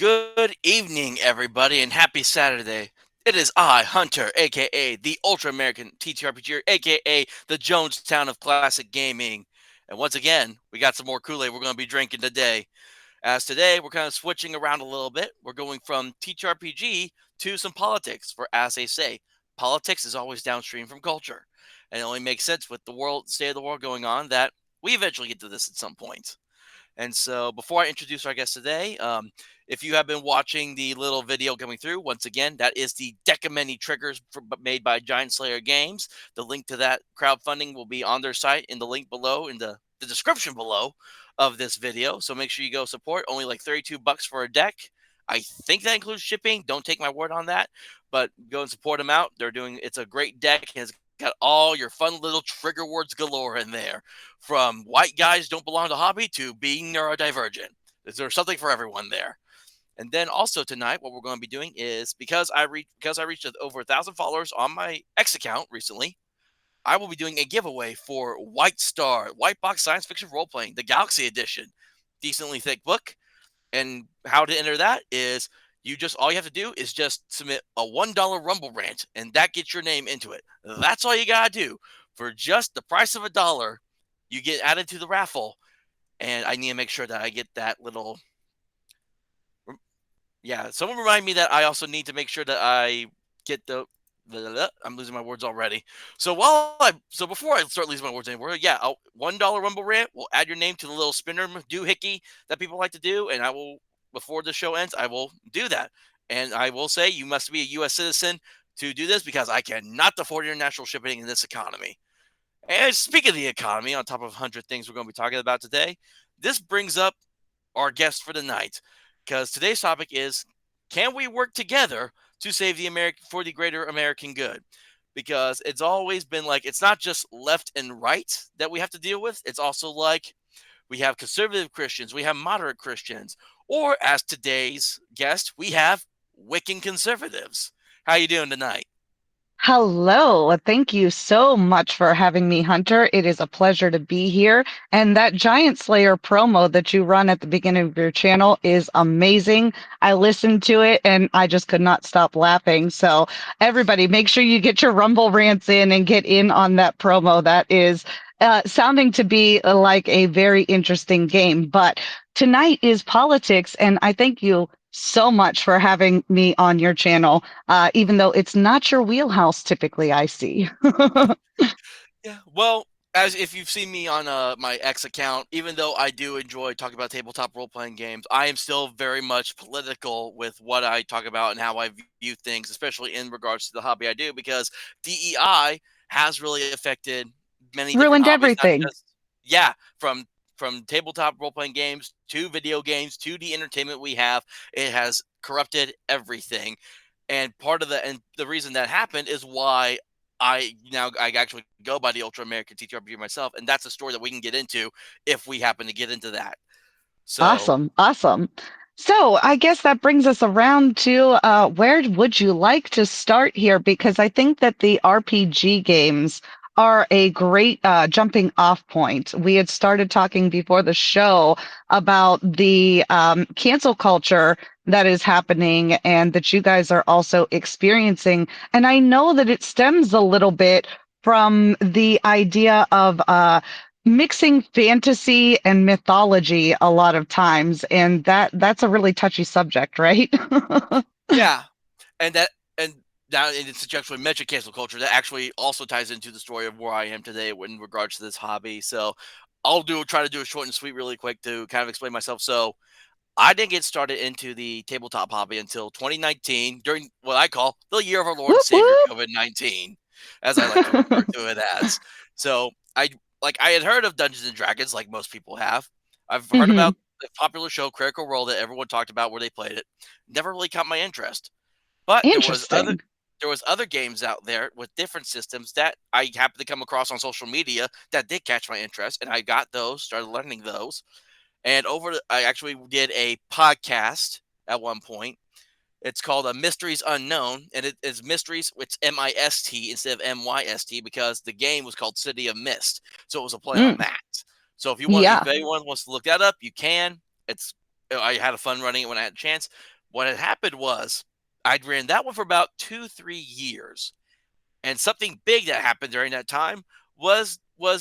Good evening, everybody, and happy Saturday. It is I, Hunter, aka the Ultra American ttrpg, aka the Jonestown of classic gaming. And once again, we got some more Kool-Aid we're going to be drinking today. As today, we're kind of switching around a little bit. We're going from ttrpg to some politics, for as they say, politics is always downstream from culture. And it only makes sense with the state of the world going on that we eventually get to this at some point. And so, before I introduce our guest today, if you have been watching the little video coming through, once again, that is the deck of many triggers made by Giant Slayer Games. The link to that crowdfunding will be on their site in the link below, in the description below of this video. So make sure you go support. Only like $32 for a deck. I think that includes shipping. Don't take my word on that, but go and support them out. It's a great deck. It's got all your fun little trigger words galore in there, from white guys don't belong to hobby to being neurodivergent. There's something for everyone there. And then also tonight, what we're going to be doing is because I reached over 1,000 followers on my X account recently, I will be doing a giveaway for White Box Science Fiction Role Playing, the Galaxy Edition, decently thick book. And how to enter that is all you have to do is just submit a $1 Rumble rant, and that gets your name into it. That's all you gotta do. For just the price of $1, you get added to the raffle. And I need to make sure that I get that little. Yeah, someone remind me that I also need to make sure that I get I'm losing my words already. So before I start losing my words anymore, yeah, $1 Rumble rant will add your name to the little spinner doohickey that people like to do, and I will, before the show ends, I will do that. And I will say you must be a U.S. citizen to do this, because I cannot afford international shipping in this economy. And speaking of the economy, on top of 100 things we're going to be talking about today, this brings up our guest for the night, because today's topic is, can we work together to save for the greater American good? Because it's always been like, it's not just left and right that we have to deal with. It's also like we have conservative Christians, we have moderate Christians, or as today's guest, we have Wiccan conservatives. How you doing tonight? Hello. Thank you so much for having me, Hunter. It is a pleasure to be here. And that Giant Slayer promo that you run at the beginning of your channel is amazing. I listened to it and I just could not stop laughing. So, everybody, make sure you get your Rumble rants in and get in on that promo. That is sounding to be like a very interesting game. But tonight is politics, and I thank you so much for having me on your channel, even though it's not your wheelhouse typically, I see. Yeah, well, as if you've seen me on my X account, even though I do enjoy talking about tabletop role playing games, I am still very much political with what I talk about and how I view things, especially in regards to the hobby I do, because DEI has really affected many different Ruined hobbies, not everything. just, yeah, from tabletop role playing games to video games to the entertainment we have. It has corrupted everything. And the reason that happened is why I actually go by the Ultra American TTRPG myself, and that's a story that we can get into if we happen to get into that. So Awesome. Awesome. So I guess that brings us around to where would you like to start here? Because I think that the RPG games are a great jumping off point. We had started talking before the show about the cancel culture that is happening and that you guys are also experiencing. And I know that it stems a little bit from the idea of mixing fantasy and mythology a lot of times, and that's a really touchy subject, right? yeah, and that and now it's actually mentioned cancel culture, that actually also ties into the story of where I am today in regards to this hobby. So try to do a short and sweet really quick to kind of explain myself. So I didn't get started into the tabletop hobby until 2019, during what I call the year of our Lord and Whoop Savior whoop. COVID-19, as I like to refer to it as. So I had heard of Dungeons and Dragons, like most people have. I've heard Hmm. about the popular show Critical Role that everyone talked about where they played it. Never really caught my interest. But Interesting. there was other games out there with different systems that I happened to come across on social media that did catch my interest, and I got those, started learning those. And I actually did a podcast at one point. It's called a Mysteries Unknown, and it is mysteries. It's MIST instead of MYST, because the game was called City of Mist, so it was a play on Mm, that. So if yeah. anyone wants to look that up, you can. It's I had a fun running it when I had a chance. What had happened was I'd ran that one for about 2-3 years, and something big that happened during that time was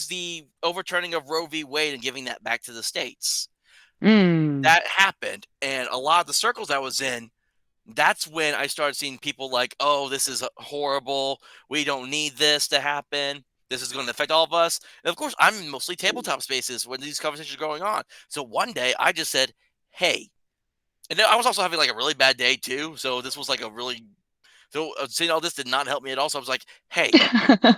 the overturning of Roe v. Wade and giving that back to the states. Mm. That happened, and a lot of the circles I was in, that's when I started seeing people like, "Oh, this is horrible. We don't need this to happen. This is going to affect all of us." And of course, I'm in mostly tabletop spaces when these conversations are going on. So one day I just said, "Hey," and then I was also having like a really bad day too. So this was like a really seeing all this did not help me at all. So I was like, "Hey,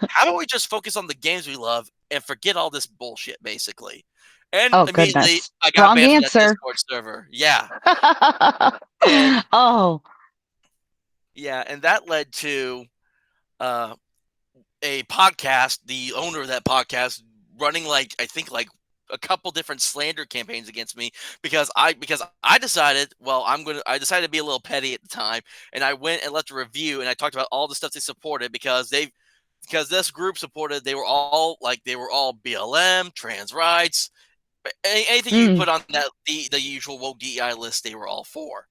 how about we just focus on the games we love and forget all this bullshit, basically?" And Oh, immediately goodness. I got Wrong banned from that answer. Discord server. Yeah, and Oh. yeah, and that led to uh a podcast, the owner of that podcast running like I think like a couple different slander campaigns against me because I decided, well, I decided to be a little petty at the time, and I went and left a review and I talked about all the stuff they supported because this group supported, they were all BLM, trans rights, anything you Mm. put on that the usual woke DEI list, they were all for.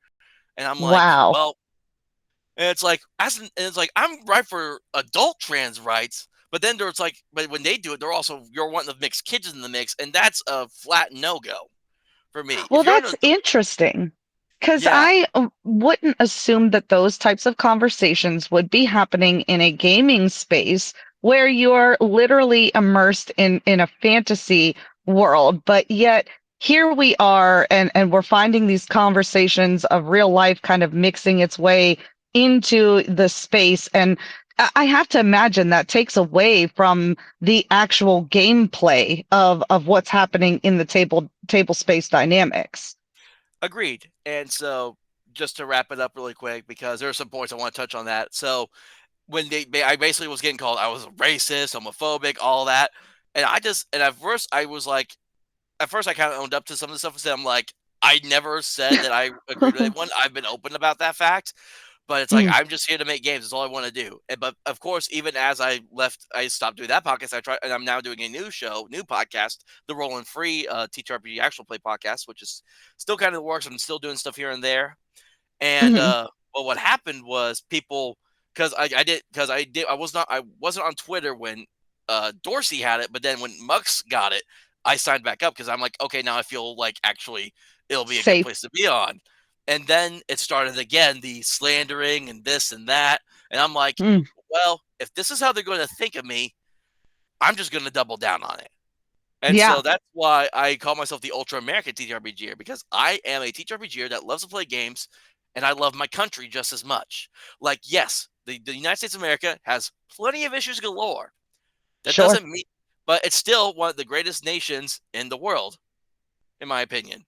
And I'm like, Wow. well, and it's like, I'm right for adult trans rights, but then there's like, but when they do it, they're also you're wanting to mix kids in the mix, and that's a flat no go for me. Well, If you're an that's adult, interesting because yeah, I wouldn't assume that those types of conversations would be happening in a gaming space where you're literally immersed in a fantasy world. But yet here we are, and we're finding these conversations of real life kind of mixing its way into the space. And I have to imagine that takes away from the actual gameplay of what's happening in the table space dynamics. agreed. And so, just to wrap it up really quick, because there are some points I want to touch on that. So when I basically was getting called, I was racist, homophobic, all that, and at first I was like, at first I kind of owned up to some of the stuff and said, I'm like, I never said that I agreed with everyone. I've been open about that fact. But it's like Mm, I'm just here to make games. That's all I want to do. But of course, even as I left, I stopped doing that podcast. I tried, and I'm now doing a new podcast, the Roll and Free TTRPG Actual Play podcast, which is still kind of the works. I'm still doing stuff here and there. And mhm. well, what happened was people because I wasn't on Twitter when Dorsey had it, but then when Mux got it, I signed back up because I'm like, okay, now I feel like actually it'll be a good Safe. place to be on. And then it started again, the slandering and this and that, and I'm like, Mm, well, if this is how they're going to think of me, I'm just going to double down on it. And yeah, so that's why I call myself the Ultra American TTRPGer, because I am a TTRPGer that loves to play games and I love my country just as much. Like, yes, the United States of America has plenty of issues galore. That sure. doesn't mean, but it's still one of the greatest nations in the world, in my opinion.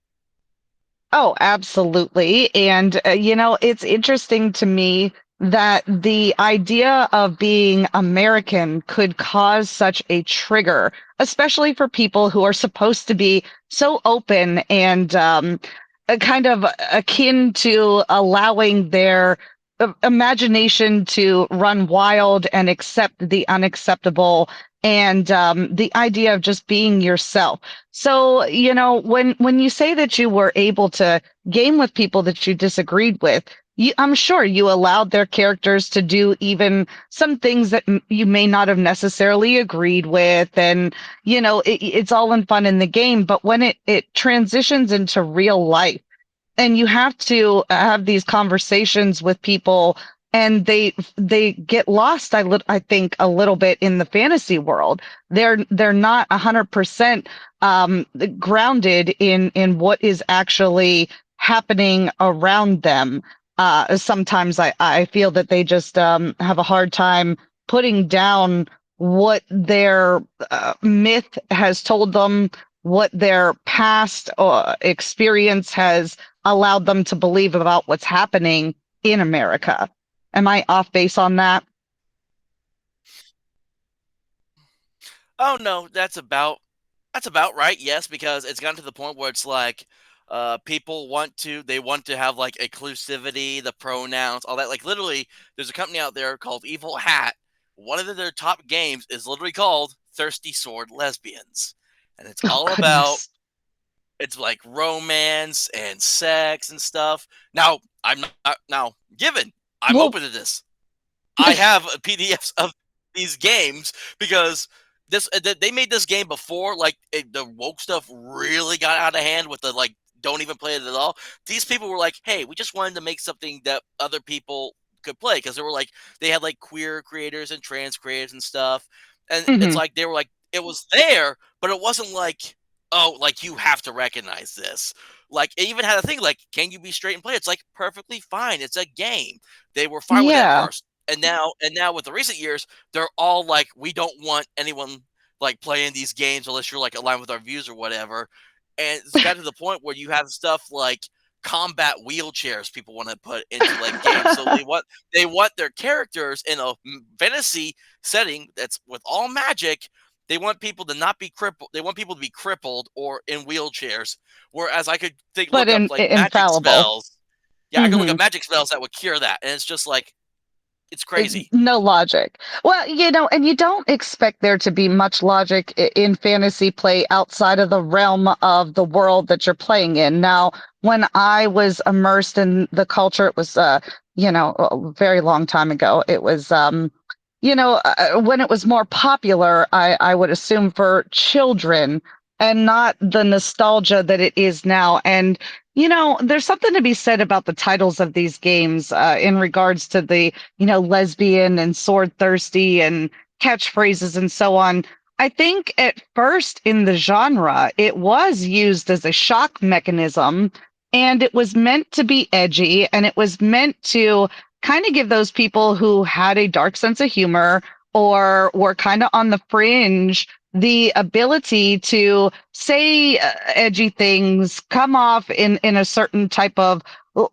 Oh, absolutely. And, it's interesting to me that the idea of being American could cause such a trigger, especially for people who are supposed to be so open and kind of akin to allowing their imagination to run wild and accept the unacceptable and the idea of just being yourself. So, when you say that you were able to game with people that you disagreed with, I'm sure you allowed their characters to do even some things that you may not have necessarily agreed with, and it's all in fun in the game. But when it transitions into real life and you have to have these conversations with people and they get lost I think a little bit in the fantasy world. They're not 100% grounded in what is actually happening around them. Sometimes I feel that they just have a hard time putting down what their myth has told them, what their past experience has allowed them to believe about what's happening in America. Am I off base on that? Oh no, that's about right. Yes, because it's gotten to the point where it's like people want to have like inclusivity, the pronouns, all that. Like literally, there's a company out there called Evil Hat. One of their top games is literally called Thirsty Sword Lesbians, and it's Oh, all about goodness. It's like romance and sex and stuff. Now, I'm not now given. I'm Well, open to this. I have PDFs of these games because they made this game before the woke stuff really got out of hand with the like don't even play it at all. These people were like, "Hey, we just wanted to make something that other people could play," because they were like they had like queer creators and trans creators and stuff. And it's mhm. like they were like it was there, but it wasn't like, "Oh, like you have to recognize this." Like it even had a thing like, "Can you be straight and play?" It's like perfectly fine. It's a game. They were fine with it at Yeah. first. And now with the recent years, they're all like, we don't want anyone like playing these games unless you're like aligned with our views or whatever. And it's got to the point where you have stuff like combat wheelchairs people want to put into like games. So they want their characters in a fantasy setting that's with all magic. They want people to not be crippled. They want people to be crippled or in wheelchairs. Whereas I could think But look up like magic infallible. spells. Yeah, I could look Hmm. up magic spells that would cure that, and it's just like it's crazy. No logic. Well, and you don't expect there to be much logic in fantasy play outside of the realm of the world that you're playing in. Now, when I was immersed in the culture, it was, a very long time ago. It was, when it was more popular, I would assume for children and not the nostalgia that it is now. And there's something to be said about the titles of these games in regards to the lesbian and sword thirsty and catchphrases and so on. I think at first in the genre, it was used as a shock mechanism and it was meant to be edgy and it was meant to kind of give those people who had a dark sense of humor or were kind of on the fringe the ability to say edgy things, come off in a certain type of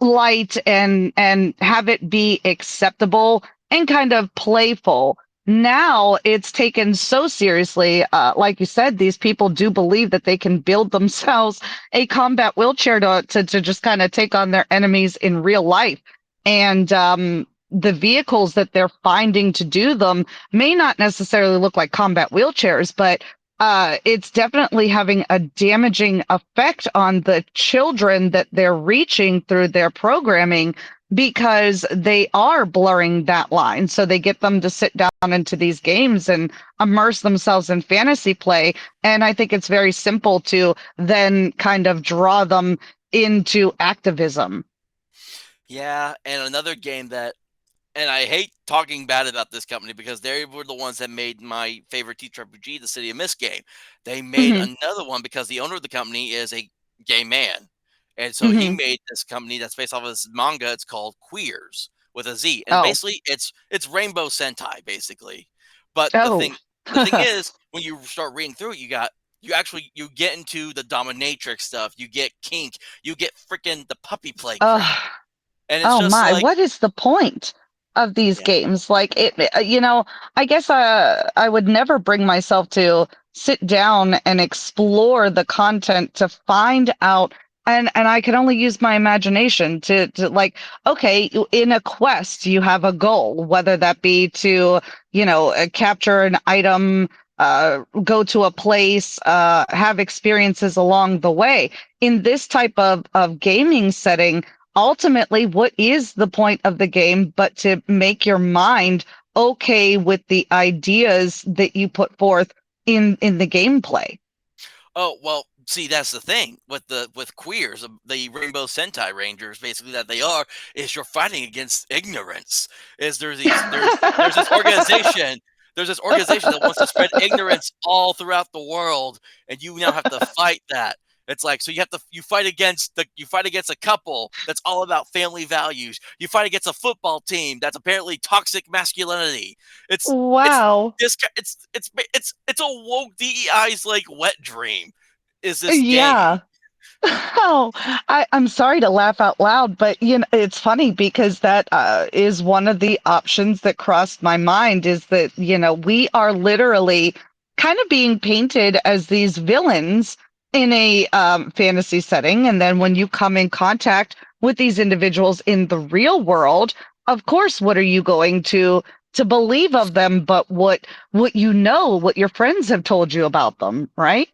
light and have it be acceptable and kind of playful. Now it's taken so seriously. Like you said, these people do believe that they can build themselves a combat wheelchair to just kind of take on their enemies in real life. And the vehicles that they're finding to do them may not necessarily look like combat wheelchairs, but it's definitely having a damaging effect on the children that they're reaching through their programming because they are blurring that line. So they get them to sit down into these games and immerse themselves in fantasy play. And I think it's very simple to then kind of draw them into activism. Yeah, and another game that and I hate talking bad about this company because they were the ones that made my favorite ttrpg, the City of Mist game. They made Hmm. another one because the owner of the company is a gay man. And so he Hmm. made this company that's based off of this manga. It's called Queers with a Z. And Oh, basically it's Rainbow Sentai, basically. But the oh. thing is, when you start reading through it, you get into the dominatrix stuff, you get kink, you get freaking the puppy play crap. uh, And it's Oh just my, like, what is the point of these yeah. games? Like I guess I would never bring myself to sit down and explore the content to find out and I can only use my imagination to like okay, in a quest you have a goal, whether that be to, capture an item, go to a place, have experiences along the way. In this type of gaming setting, ultimately, what is the point of the game but to make your mind okay with the ideas that you put forth in the gameplay? Oh, well, see, that's the thing with queers, the Rainbow Sentai Rangers, basically that they are, is you're fighting against ignorance. Is there's this organization, that wants to spread ignorance all throughout the world, and you now have to fight that. It's like so you fight against a couple that's all about family values. You fight against a football team that's apparently toxic masculinity. It's Wow. it's a woke DEI's like wet dream is this game. Yeah. Oh, I'm sorry to laugh out loud, but it's funny because that is one of the options that crossed my mind is that, we are literally kind of being painted as these villains in a fantasy setting. And then when you come in contact with these individuals in the real world, of course, what are you going to believe of them but what what your friends have told you about them, right?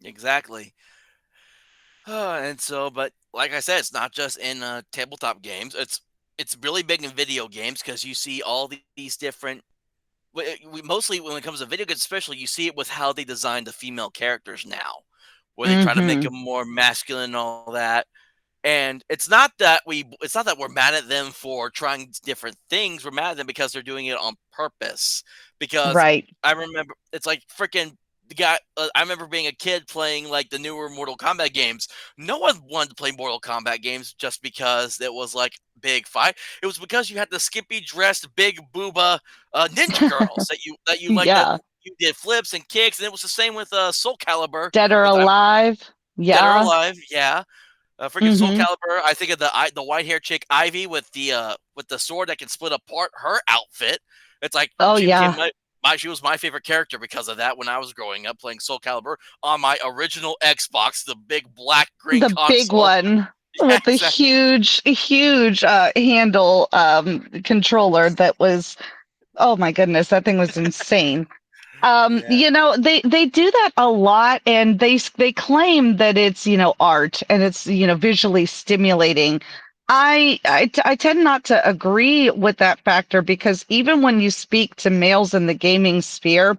Exactly. And so, but like I said, it's not just in tabletop games. It's really big in video games because you see all these different. We mostly when it comes to video games, especially, you see it with how they design the female characters now, where they try to make Hmm. them more masculine and all that. And it's not that we're mad at them for trying different things. We're mad at them because they're doing it on purpose. Because Right. I remember it's like freaking the guy. I remember being a kid playing like the newer Mortal Kombat games. No one wanted to play Mortal Kombat games just because it was like big fight. It was because you had the skimpy dressed big booba ninja girls that you like that Yeah. you did flips and kicks, and it was the same with Soul Calibur. Dead or With alive. Dead or Yeah. Alive, yeah. Freaking Soul Hmm. Calibur. I think of the white hair chick Ivy with the sword that can split apart her outfit. It's like Oh, she became yeah. my she was my favorite character because of that when I was growing up playing Soul Calibur on my original Xbox, the big black green The big console. one Yeah, with the exactly. huge handle controller that was, oh my goodness, that thing was insane. Yeah. They do that a lot, and they claim that it's art and it's visually stimulating. I tend not to agree with that factor because even when you speak to males in the gaming sphere,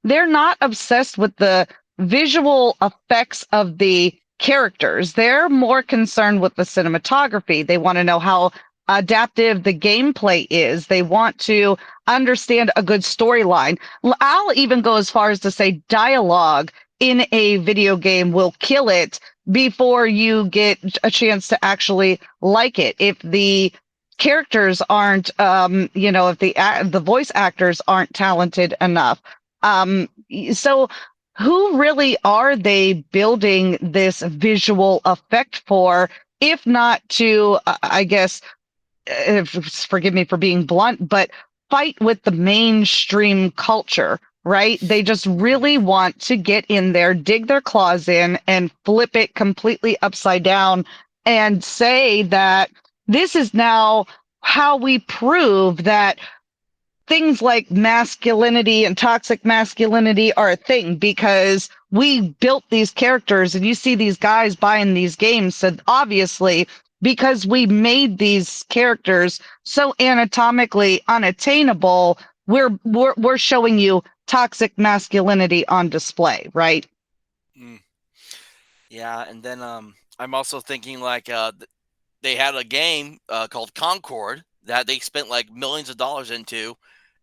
they're not obsessed with the visual effects of the characters. They're more concerned with the cinematography. They want to know how adaptive the gameplay is. They want to understand a good storyline. I'll even go as far as to say dialogue in a video game will kill it before you get a chance to actually like it. If the characters aren't, if the voice actors aren't talented enough, so who really are they building this visual effect for, if not to, I guess, forgive me for being blunt, but fight with the mainstream culture, right? They just really want to get in there, dig their claws in, and flip it completely upside down and say that this is now how we prove that things like masculinity and toxic masculinity are a thing because we built these characters and you see these guys buying these games. So obviously, because we made these characters so anatomically unattainable, we're showing you toxic masculinity on display, right? Mm, yeah, and then I'm also thinking like they had a game called Concord that they spent like millions of dollars into,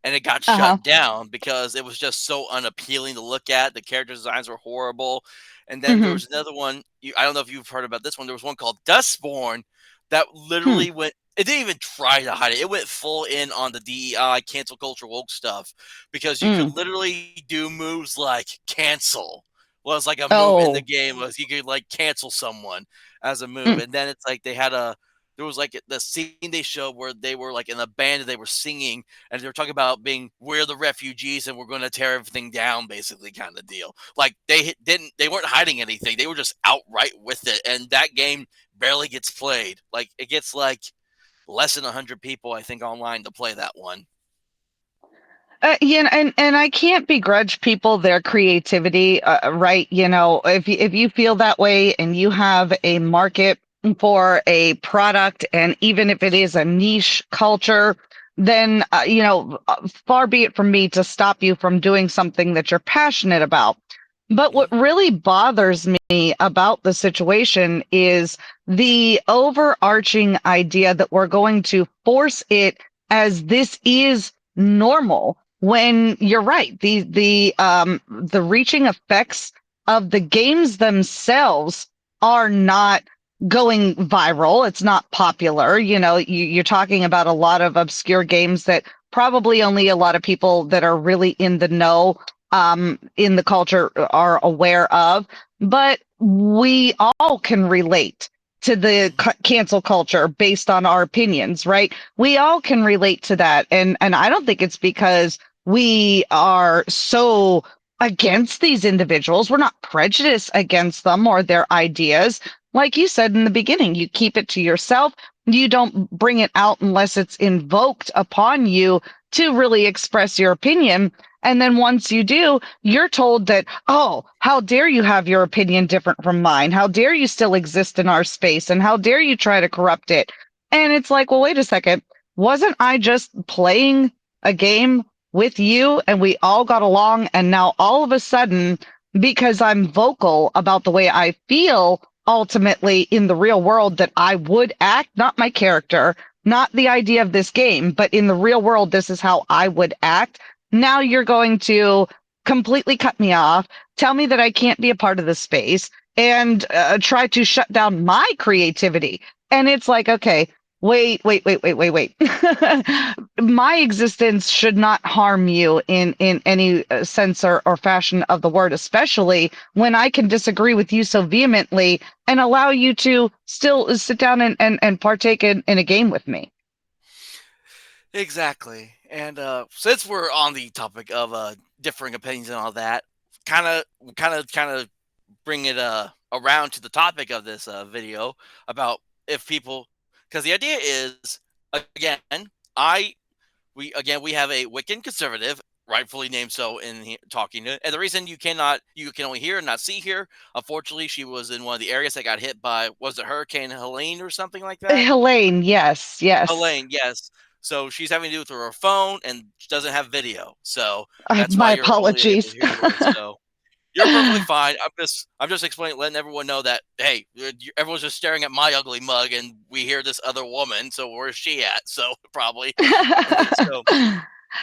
and it got Uh-huh. shut down because it was just so unappealing to look at. The character designs were horrible. And then there Hmm. was another one. I don't know if you've heard about this one. There was one called Dustborn that Hmm. literally went. It didn't even try to hide it. It went full in on the DEI cancel culture woke stuff because you could Hmm. literally do moves like cancel was like a move in the Oh. game was you could like cancel someone as a move. Mm. And then it's like there was like the scene they showed where they were like in a band and they were singing and they were talking about being we're the refugees and we're going to tear everything down, basically, kind of deal. Like they weren't hiding anything, they were just outright with it. And that game barely gets played. Like it gets like less than 100 people, I think, online to play that one. And I can't begrudge people their creativity, right? If you feel that way and you have a market for a product, and even if it is a niche culture, then far be it from me to stop you from doing something that you're passionate about. But what Mhm. really bothers me about the situation is the overarching idea that we're going to force it as this is normal when you're right. The reaching effects of the games themselves are not going viral. It's not popular. You're talking about a lot of obscure games that probably only a lot of people that are really in the know, in the culture, are aware of. But we all can relate to the Mhm. cancel culture based on our opinions, right? We all can relate to that. And I don't think it's because we are so against these individuals. We're not prejudiced against them or their ideas. Like you said in the beginning, you keep it to yourself. You don't bring it out unless it's invoked upon you to really express your opinion. And then once you do, you're told that, oh, how dare you have your opinion different from mine? How dare you still exist in our space? And how dare you try to corrupt it? And it's like, well, wait a second. Wasn't I just playing a game with you and we all got along? And now all of a sudden, because I'm vocal about the way I feel ultimately in the real world, that I would act, not my character, not the idea of this game, but in the real world, this is how I would act. Now you're going to completely cut me off, tell me that I can't be a part of the space, and try to shut down my creativity. And it's like, okay, wait. My existence should not harm you in any sense or fashion of the word, especially when I can disagree with you so vehemently and allow you to still sit down and partake in a game with me. Exactly. And since we're on the topic of differing opinions and all that, kind of bring it around to the topic of this video about if people, because the idea is, again, I we have a Wiccan conservative, rightfully named so, in here, talking to, and the reason you can only hear and not see here. Unfortunately, she was in one of the areas that got hit by, was it Hurricane Helene or something like that? Helene, yes, yes. Elaine, yes. So she's having to do it through her phone, and she doesn't have video. So that's why My you're only able to apologies. hear the words. So you're perfectly fine. I'm just explaining, letting everyone know that, hey, everyone's just staring at my ugly mug, and we hear this other woman. So where's she at? So probably, and then so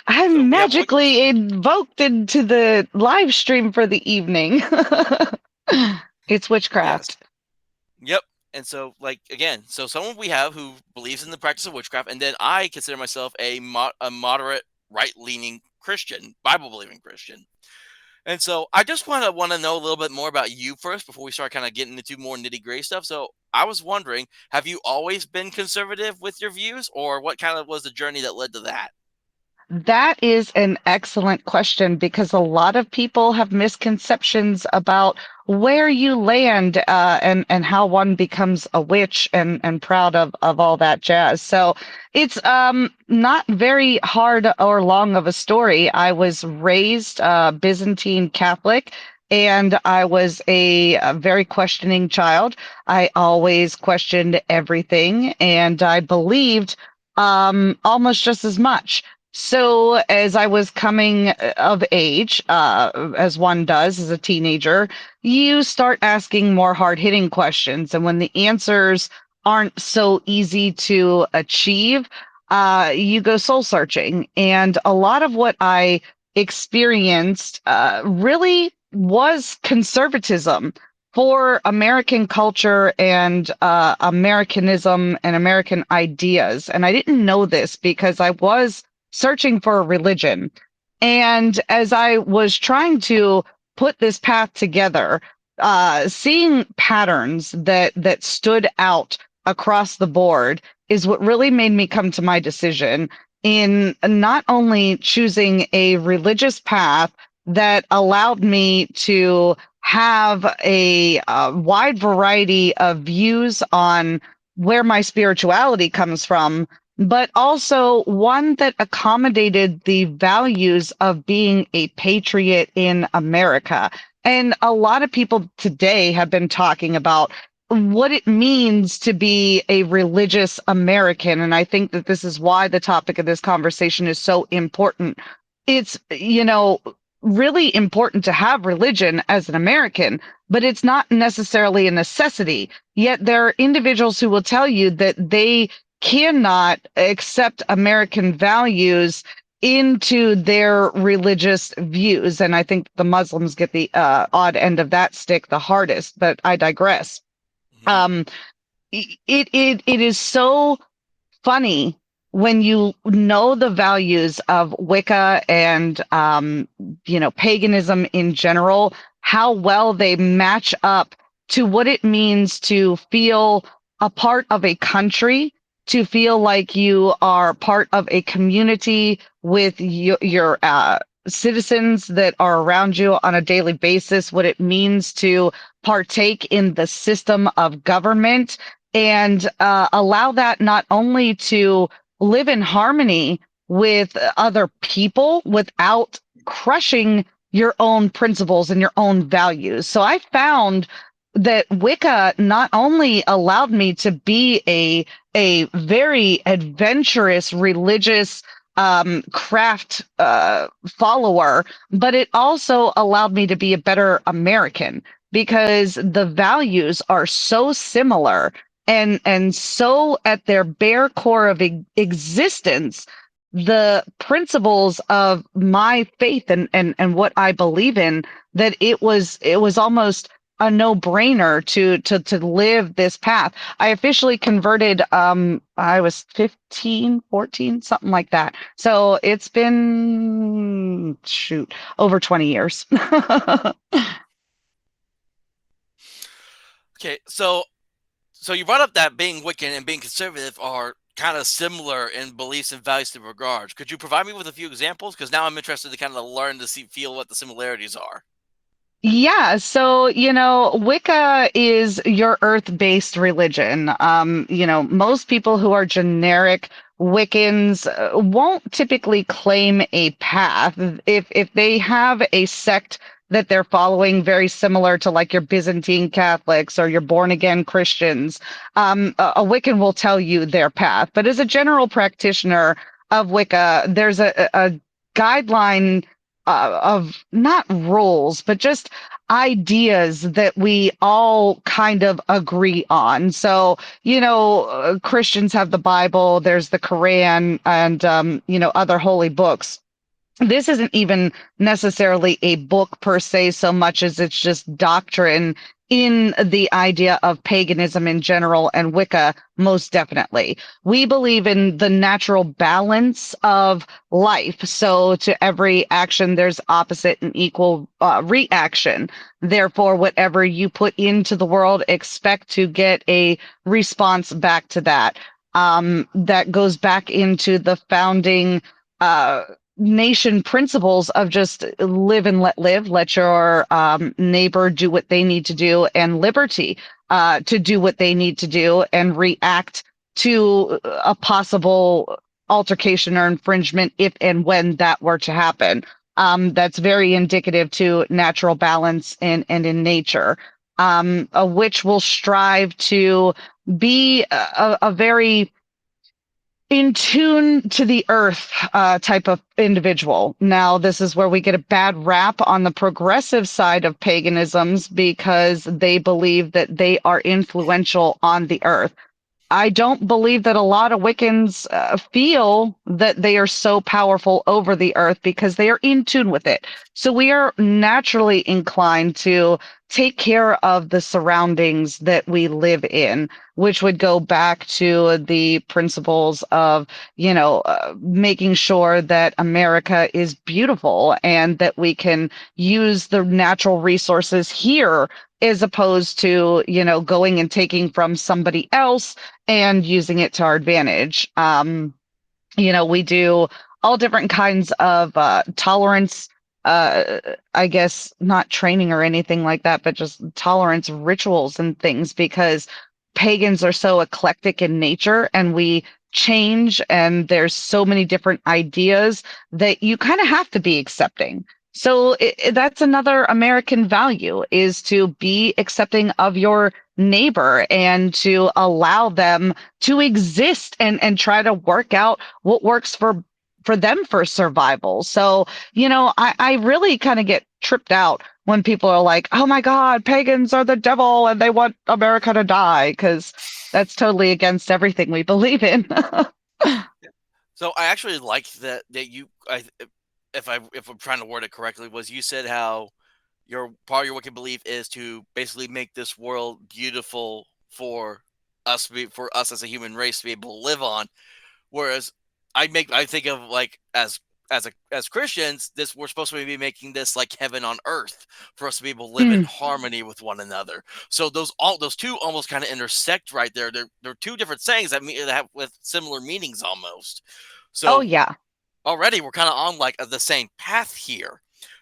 I'm we have a Wiccan. magically invoked into the live stream for the evening. It's Yes. witchcraft. Yep. And so, like, again, so someone we have who believes in the practice of witchcraft, and then I consider myself a moderate, right leaning Christian, Bible believing Christian. And so I just want to know a little bit more about you first before we start kind of getting into more nitty gritty stuff. So I was wondering, have you always been conservative with your views, or what kind of was the journey that led to that? That is an excellent question because a lot of people have misconceptions about where you land and how one becomes a witch and proud of all that jazz. So it's not very hard or long of a story. I was raised Byzantine Catholic. And I was a very questioning child. I always questioned everything, and I believed almost just as much. So, as I was coming of age, as one does as a teenager, you start asking more hard hitting questions. And when the answers aren't so easy to achieve, you go soul searching. And a lot of what I experienced really was conservatism for American culture and Americanism and American ideas. And I didn't know this because I was searching for a religion. And as I was trying to put this path together, seeing patterns that stood out across the board is what really made me come to my decision in not only choosing a religious path that allowed me to have a wide variety of views on where my spirituality comes from, but also one that accommodated the values of being a patriot in America. And a lot of people today have been talking about what it means to be a religious American. And I think that this is why the topic of this conversation is so important. It's, really important to have religion as an American, but it's not necessarily a necessity. Yet there are individuals who will tell you that they cannot accept American values into their religious views. And I think the Muslims get the odd end of that stick the hardest, but I digress. Hmm. Um, it is so funny when you know the values of Wicca and paganism in general, how well they match up to what it means to feel a part of a country, to feel like you are part of a community with your citizens that are around you on a daily basis, what it means to partake in the system of government and allow that not only to live in harmony with other people without crushing your own principles and your own values. So I found that Wicca not only allowed me to be a very adventurous religious craft follower, but it also allowed me to be a better American because the values are so similar and so at their bare core of existence, the principles of my faith and what I believe in, that it was almost a no-brainer to live this path. I officially converted I was 15, 14, something like that. So it's been over 20 years. Okay, so you brought up that being Wiccan and being conservative are kind of similar in beliefs and values to regards. Could you provide me with a few examples? Because now I'm interested to kind of learn to feel what the similarities are. Yeah, so Wicca is your earth-based religion. Most people who are generic Wiccans won't typically claim a path. If they have a sect that they're following very similar to like your Byzantine Catholics or your born-again Christians, a Wiccan will tell you their path. But as a general practitioner of Wicca, there's a guideline of not rules, but just ideas that we all kind of agree on. So, Christians have the Bible, there's the Quran, and, other holy books. This isn't even necessarily a book per se, so much as it's just doctrine in the idea of paganism in general and Wicca, most definitely. We believe in the natural balance of life. So to every action, there's opposite and equal reaction. Therefore, whatever you put into the world, expect to get a response back to that. That goes back into the founding uh, nation principles of just live and let live, let your neighbor do what they need to do, and liberty to do what they need to do and react to a possible altercation or infringement if and when that were to happen. That's very indicative to natural balance and in nature. A witch will strive to be a very in tune to the earth type of individual. Now, this is where we get a bad rap on the progressive side of paganisms because they believe that they are influential on the earth. I don't believe that a lot of Wiccans feel that they are so powerful over the earth because they are in tune with it. So we are naturally inclined to take care of the surroundings that we live in, which would go back to the principles of, making sure that America is beautiful and that we can use the natural resources here as opposed to, going and taking from somebody else and using it to our advantage. We do all different kinds of tolerance, I guess not training or anything like that, but just tolerance rituals and things because pagans are so eclectic in nature and we change and there's so many different ideas that you kind of have to be accepting. So that's another American value is to be accepting of your neighbor and to allow them to exist and try to work out what works for them for survival. So, I really kind of get tripped out when people are like, oh my God, pagans are the devil and they want America to die, because that's totally against everything we believe in. So I actually like that you if I'm trying to word it correctly was you said how your part of your Wiccan belief is to basically make this world beautiful for for us as a human race to be able to live on. Whereas I think of like as Christians, this we're supposed to be making this like heaven on earth for us to be able to live in Mm. harmony with one another. So those two almost kind of intersect right there. They're two different sayings that have with similar meanings almost. Oh, So yeah, already we're kind of on like the same path here.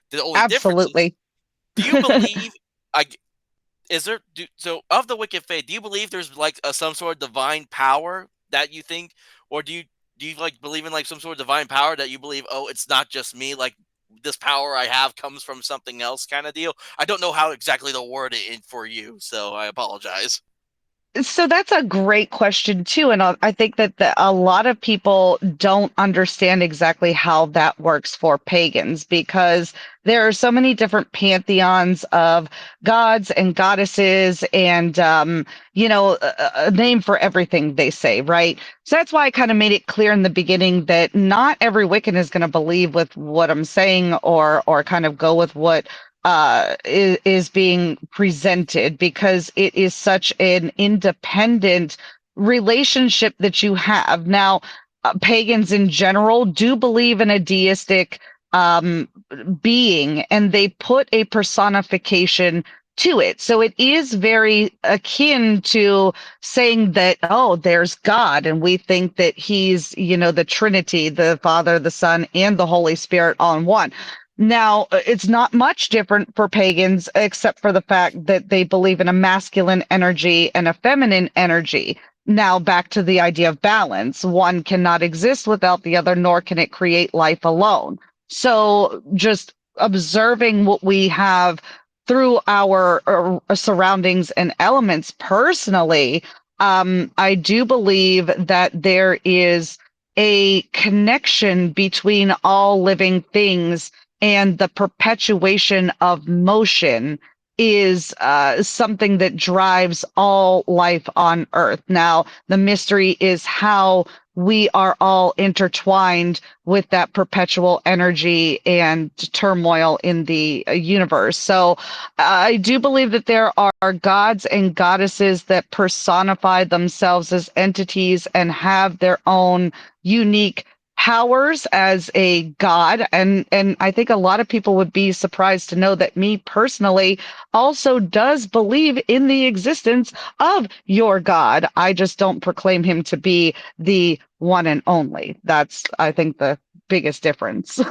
The only difference is, absolutely. do you believe I is there so of the wicked faith, do you believe there's like some sort of divine power that you think, or do you like believe in like some sort of divine power that you believe, oh, it's not just me, like this power I have comes from something else kind of deal. I don't know how exactly to word it in for you, so I apologize. So that's a great question too, and I think that a lot of people don't understand exactly how that works for pagans because there are so many different pantheons of gods and goddesses, and a name for everything they say, right? So that's why I kind of made it clear in the beginning that not every Wiccan is going to believe with what I'm saying, or kind of go with what is being presented, because it is such an independent relationship that you have. Now, pagans in general do believe in a deistic um, being, and they put a personification to it. So it is very akin to saying that, oh, there's God, and we think that he's, the Trinity, the Father, the Son, and the Holy Spirit all in one. Now, it's not much different for pagans, except for the fact that they believe in a masculine energy and a feminine energy. Now, back to the idea of balance. One cannot exist without the other, nor can it create life alone. So, just observing what we have through our surroundings and elements personally, I do believe that there is a connection between all living things, and the perpetuation of motion is something that drives all life on Earth. Now, the mystery is how we are all intertwined with that perpetual energy and turmoil in the universe. So, I do believe that there are gods and goddesses that personify themselves as entities and have their own unique powers as a god, and I think a lot of people would be surprised to know that me personally also does believe in the existence of your god. I just don't proclaim him to be the one and only. That's, I think, the biggest difference.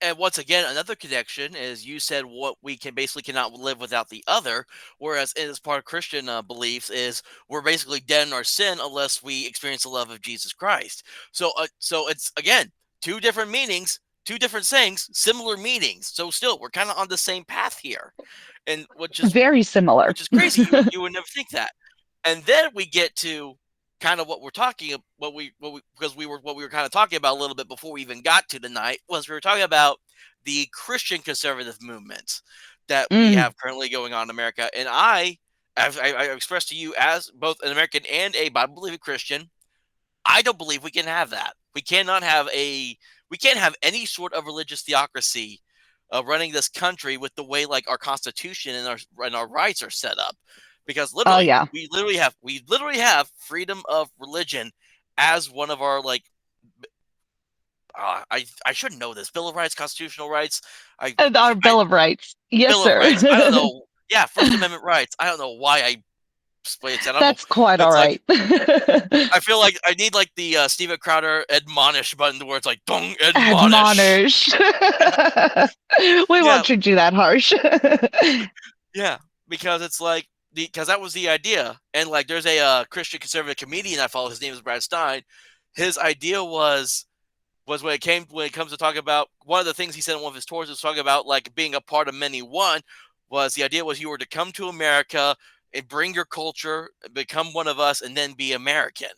And once again, another connection is you said what we can basically cannot live without the other, whereas as part of Christian beliefs is we're basically dead in our sin unless we experience the love of Jesus Christ. So it's again two different meanings, two different sayings, similar meanings. So still, we're kind of on the same path here, and Very similar. which is crazy. You would never think that. And then we get to kind of what we're talking because what we were kind of talking about a little bit before we even got to tonight was we were talking about the Christian conservative movement that we Mm. have currently going on in America. And I expressed to you as both an American and a Bible believing Christian, I don't believe we can have that. We can't have any sort of religious theocracy running this country with the way like our constitution and our rights are set up, because Oh literally yeah. we literally have freedom of religion as one of our like I should know this Bill of Rights, constitutional rights. And our I Bill of Rights. Yes, Bill of sir. Rights. I don't know. Yeah, First Amendment rights. I don't know why I split it. I don't know. That's quite all It's like right. I feel like I need like the Steven Crowder admonish button where it's like "Don't admonish." Admonish. We Yeah, won't treat you that harsh. yeah, because it's like because that was the idea, and like there's a Christian conservative comedian I follow. His name is Brad Stein. His idea was when it comes to talking about one of the things he said on one of his tours was talking about like being a part of many one was the idea was you were to come to America and bring your culture, become one of us, and then be American.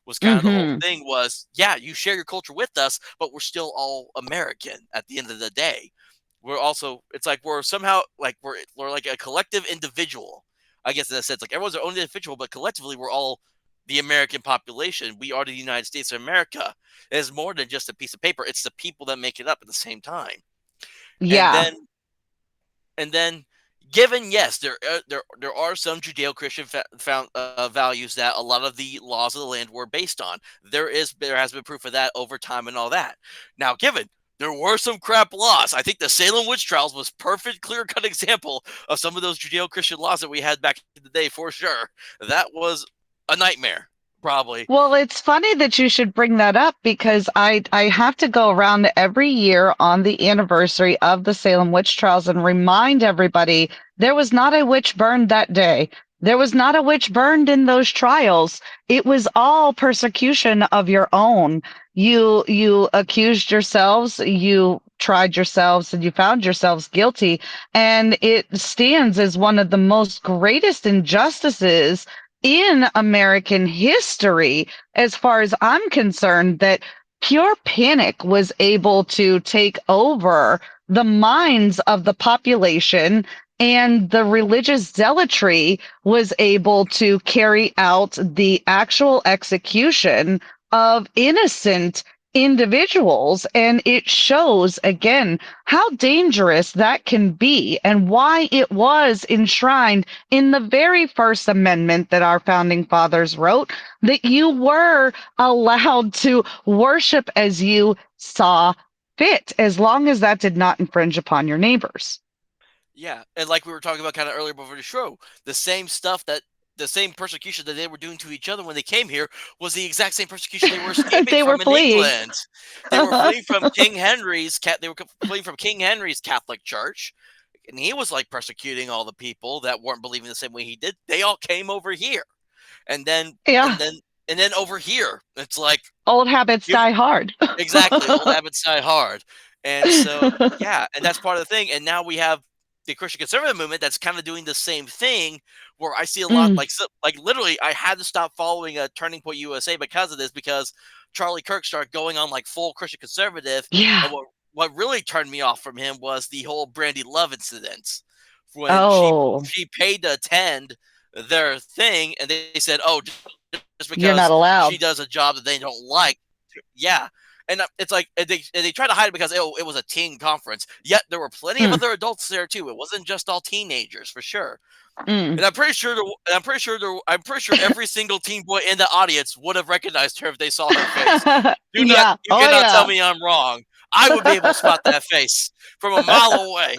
Was kind of the whole Hmm. thing was yeah, you share your culture with us, but we're still all American at the end of the day. We're also it's like we're somehow like we're like a collective individual. I guess in a sense, like everyone's their own individual, but collectively we're all the American population. We are the United States of America. It is more than just a piece of paper. It's the people that make it up at the same time. And Yeah. then and then given yes there are some judeo-christian values that a lot of the laws of the land were based on. There has been proof of that over time and all that. Now given there were some crap laws, I think the Salem witch trials was perfect clear-cut example of some of those judeo-christian laws that we had back in the day. For sure that was a nightmare probably. Well, it's funny that you should bring that up because I have to go around every year on the anniversary of the Salem witch trials and remind everybody there was not a witch burned that day. There was not a witch burned in those trials. It was all persecution of your own. You accused yourselves, you tried yourselves, and you found yourselves guilty. And it stands as one of the most greatest injustices in American history, as far as I'm concerned, that pure panic was able to take over the minds of the population, and the religious zealotry was able to carry out the actual execution of innocent individuals. And it shows again how dangerous that can be and why it was enshrined in the very first amendment that our founding fathers wrote, that you were allowed to worship as you saw fit, as long as that did not infringe upon your neighbors. Yeah, and like we were talking about kind of earlier before the show, the same stuff that the same persecution that they were doing to each other when they came here was the exact same persecution they were escaping They were from in fleeing. England. They were fleeing from King Henry's they were fleeing from King Henry's Catholic Church, and he was like persecuting all the people that weren't believing the same way he did. They all came over here, and then Yeah, and then and then over here, it's like old habits you die hard. exactly, old habits die hard. And so, yeah, and that's part of the thing. And now we have the Christian conservative movement that's kind of doing the same thing, where I see a lot Mm, like like literally I had to stop following a Turning Point USA because of this, because Charlie Kirk started going on like full Christian conservative. yeah. And what really turned me off from him was the whole Brandy Love incident, when Oh, she paid to attend their thing, and they said, "Oh, just you're not because she allowed. does a job that they don't like." Yeah. And it's like, and they try to hide it because it was a teen conference. Yet there were plenty of Mm, other adults there too. It wasn't just all teenagers, for sure. mm. And I'm pretty sure every single teen boy in the audience would have recognized her if they saw her face. Yeah. You Oh, cannot tell yeah. me I'm wrong. I would be able to spot that face from a mile away,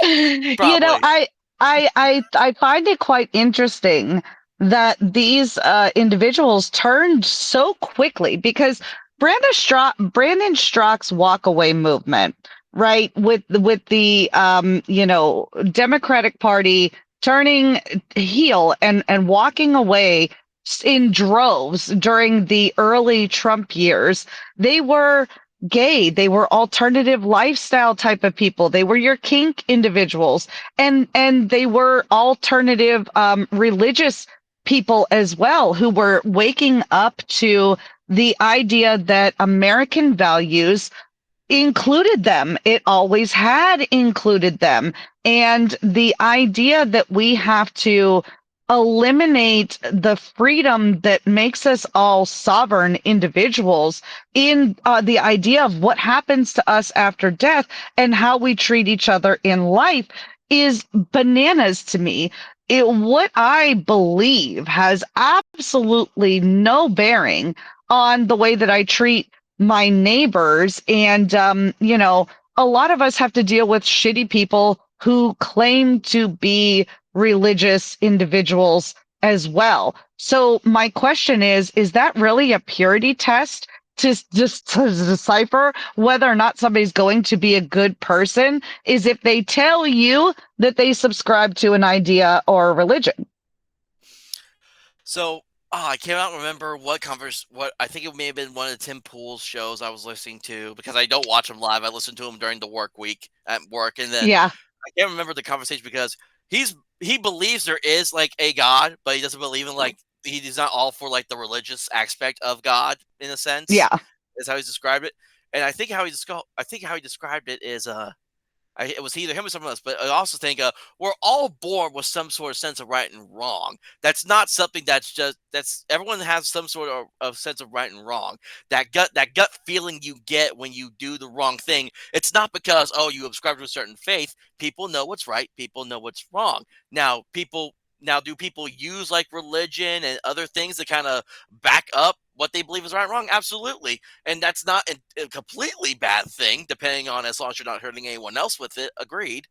You know, probably. I find it quite interesting that these individuals turned so quickly, because Brandon Strzok's walkaway movement, right, with the Democratic Party turning heel and walking away in droves during the early Trump years. They were gay, they were alternative lifestyle type of people, they were your kink individuals, and they were alternative religious people as well, who were waking up to the idea that American values included them. It always had included them. And the idea that we have to eliminate the freedom that makes us all sovereign individuals, in the idea of what happens to us after death and how we treat each other in life, is bananas to me. What I believe has absolutely no bearing on the way that I treat my neighbors. And, a lot of us have to deal with shitty people who claim to be religious individuals as well. So, my question is that really a purity test to just to decipher whether or not somebody's going to be a good person? Is if they tell you that they subscribe to an idea or a religion. So, I cannot remember what I think it may have been one of Tim Pool's shows I was listening to, because I don't watch him live. I listen to him during the work week at work, and then Yeah. I can't remember the conversation because he believes there is like a God, but he doesn't believe in like he's not all for like the religious aspect of God in a sense, Yeah. is how he's described it. And I think how he described it is it was either him or someone else, but I also think we're all born with some sort of sense of right and wrong. That's not something that's everyone has some sort of sense of right and wrong. That gut feeling you get when you do the wrong thing. It's not because, oh, you subscribe to a certain faith. People know what's right. People know what's wrong. Now do people use like religion and other things to kind of back up what they believe is right and wrong? Absolutely. And that's not a completely bad thing, depending on, as long as you're not hurting anyone else with it. Agreed.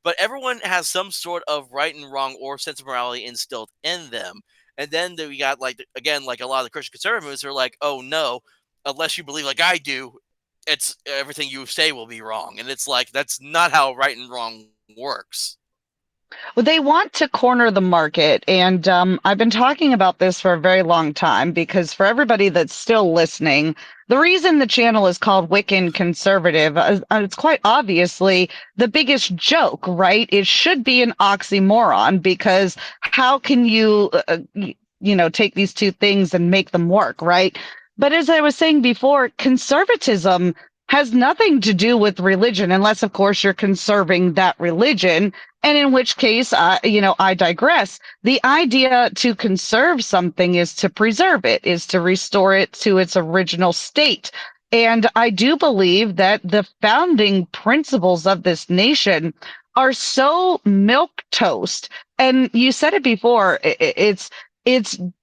But everyone has some sort of right and wrong or sense of morality instilled in them. And then we got like, again, like a lot of the Christian conservatives are like, oh no, unless you believe like I do, it's everything you say will be wrong. And it's like that's not how right and wrong works. Well, they want to corner the market. And I've been talking about this for a very long time because for everybody that's still listening, the reason the channel is called Wiccan Conservative, it's quite obviously the biggest joke, right? It should be an oxymoron because how can you, take these two things and make them work, right? But as I was saying before, conservatism has nothing to do with religion, unless, of course, you're conserving that religion. And in which case, I digress. The idea to conserve something is to preserve it, is to restore it to its original state. And I do believe that the founding principles of this nation are so milk toast. And you said it before, it's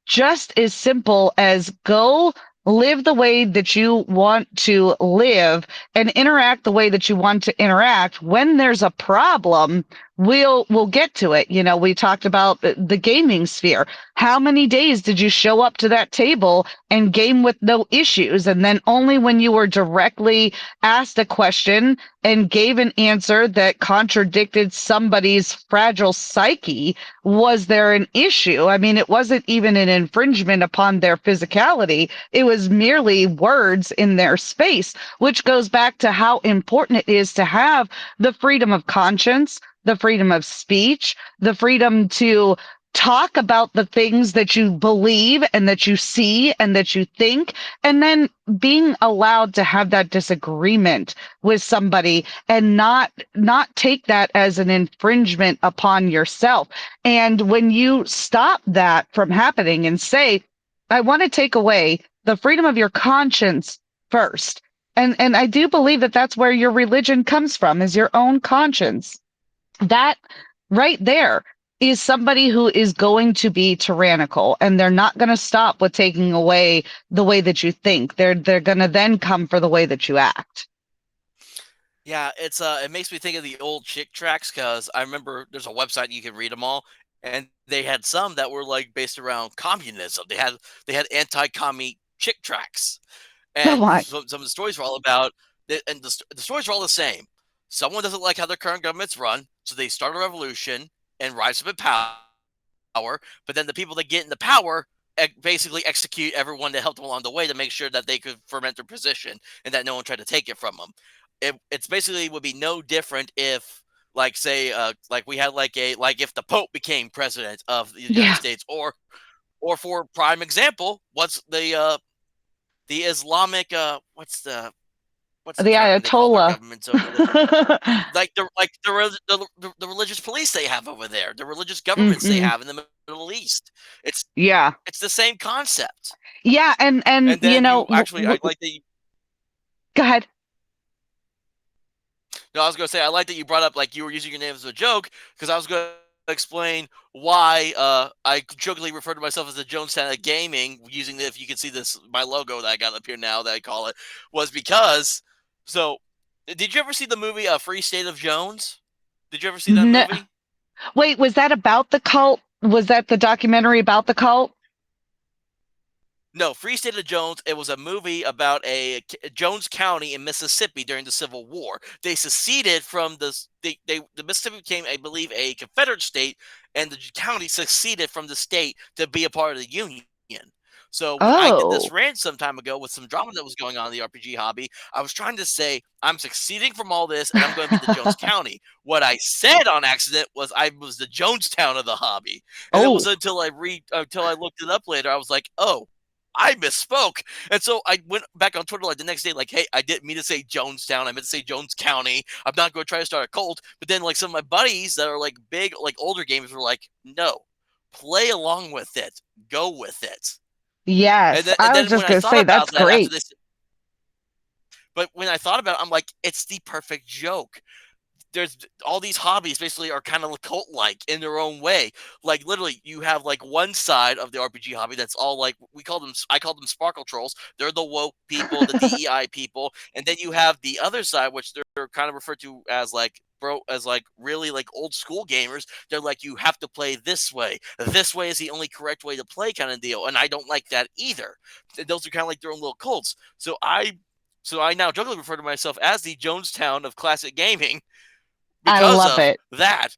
just as simple as go live the way that you want to live and interact the way that you want to interact. When there's a problem, we'll get to it. We talked about the gaming sphere. How many days did you show up to that table and game with no issues? And then only when you were directly asked a question and gave an answer that contradicted somebody's fragile psyche was there an issue. I mean, it wasn't even an infringement upon their physicality. It was merely words in their space, which goes back to how important it is to have the freedom of conscience, the freedom of speech, the freedom to talk about the things that you believe and that you see and that you think, and then being allowed to have that disagreement with somebody and not take that as an infringement upon yourself. And when you stop that from happening and say, I want to take away the freedom of your conscience first. And I do believe that that's where your religion comes from, is your own conscience. That right there is somebody who is going to be tyrannical, and they're not going to stop with taking away the way that you think. They're going to then come for the way that you act. Yeah, it makes me think of the old chick tracks because I remember there's a website you can read them all, and they had some that were like based around communism. They had anti-commie chick tracks, Come and on. some of the stories were all about, and the stories were all the same. Someone doesn't like how their current government's run, so they start a revolution and rise up in power. But then the people that get in the power basically execute everyone that helped them along the way to make sure that they could ferment their position and that no one tried to take it from them. It's basically would be no different if, like, say, like we had like if the Pope became president of the United Yeah. States, or for prime example, what's the Islamic what's the The term they call their Ayatollah. governments over there? The religious police they have over there, the religious governments they Hmm. have in the Middle East. It's Yeah. it's the same concept. Yeah. And And then you actually, I like that. go ahead. No, I was going to say I like that you brought up like you were using your name as a joke because I was going to explain why I jokingly refer to myself as the Jonestown of gaming using if you can see this my logo that I got up here now that I call it was because so did you ever see the movie Free State of Jones? Did you ever see that No, movie? wait, was that about the cult? Was that the documentary about the cult? No, Free State of Jones. It was a movie about Jones County in Mississippi during the Civil War. They seceded from the Mississippi became, I believe, a Confederate state, and the county seceded from the state to be a part of the Union. So when I did this Oh. rant some time ago with some drama that was going on in the RPG hobby, I was trying to say I'm succeeding from all this, and I'm going to be the Jones County. What I said on accident was I was the Jonestown of the hobby, and it was Oh. until I looked it up later, I was like, oh, I misspoke. And so I went back on Twitter like the next day, like, hey, I didn't mean to say Jonestown. I meant to say Jones County. I'm not going to try to start a cult. But then, like, some of my buddies that are like big, like older gamers were like, no, play along with it, go with it. And Yes. then, and I was then just when I going to thought say about that's that after great. this, but when I thought about it, I'm like, it's the perfect joke. There's all these hobbies basically are kind of cult like in their own way. Like literally, you have like one side of the RPG hobby that's all like I call them sparkle trolls. They're the woke people, the DEI people, and then you have the other side, which they're kind of referred to as like as like really like old school gamers. They're like you have to play this way. This way is the only correct way to play, kind of deal. And I don't like that either. Those are kind of like their own little cults. So I now jokingly refer to myself as the Jonestown of classic gaming I because love of it. that.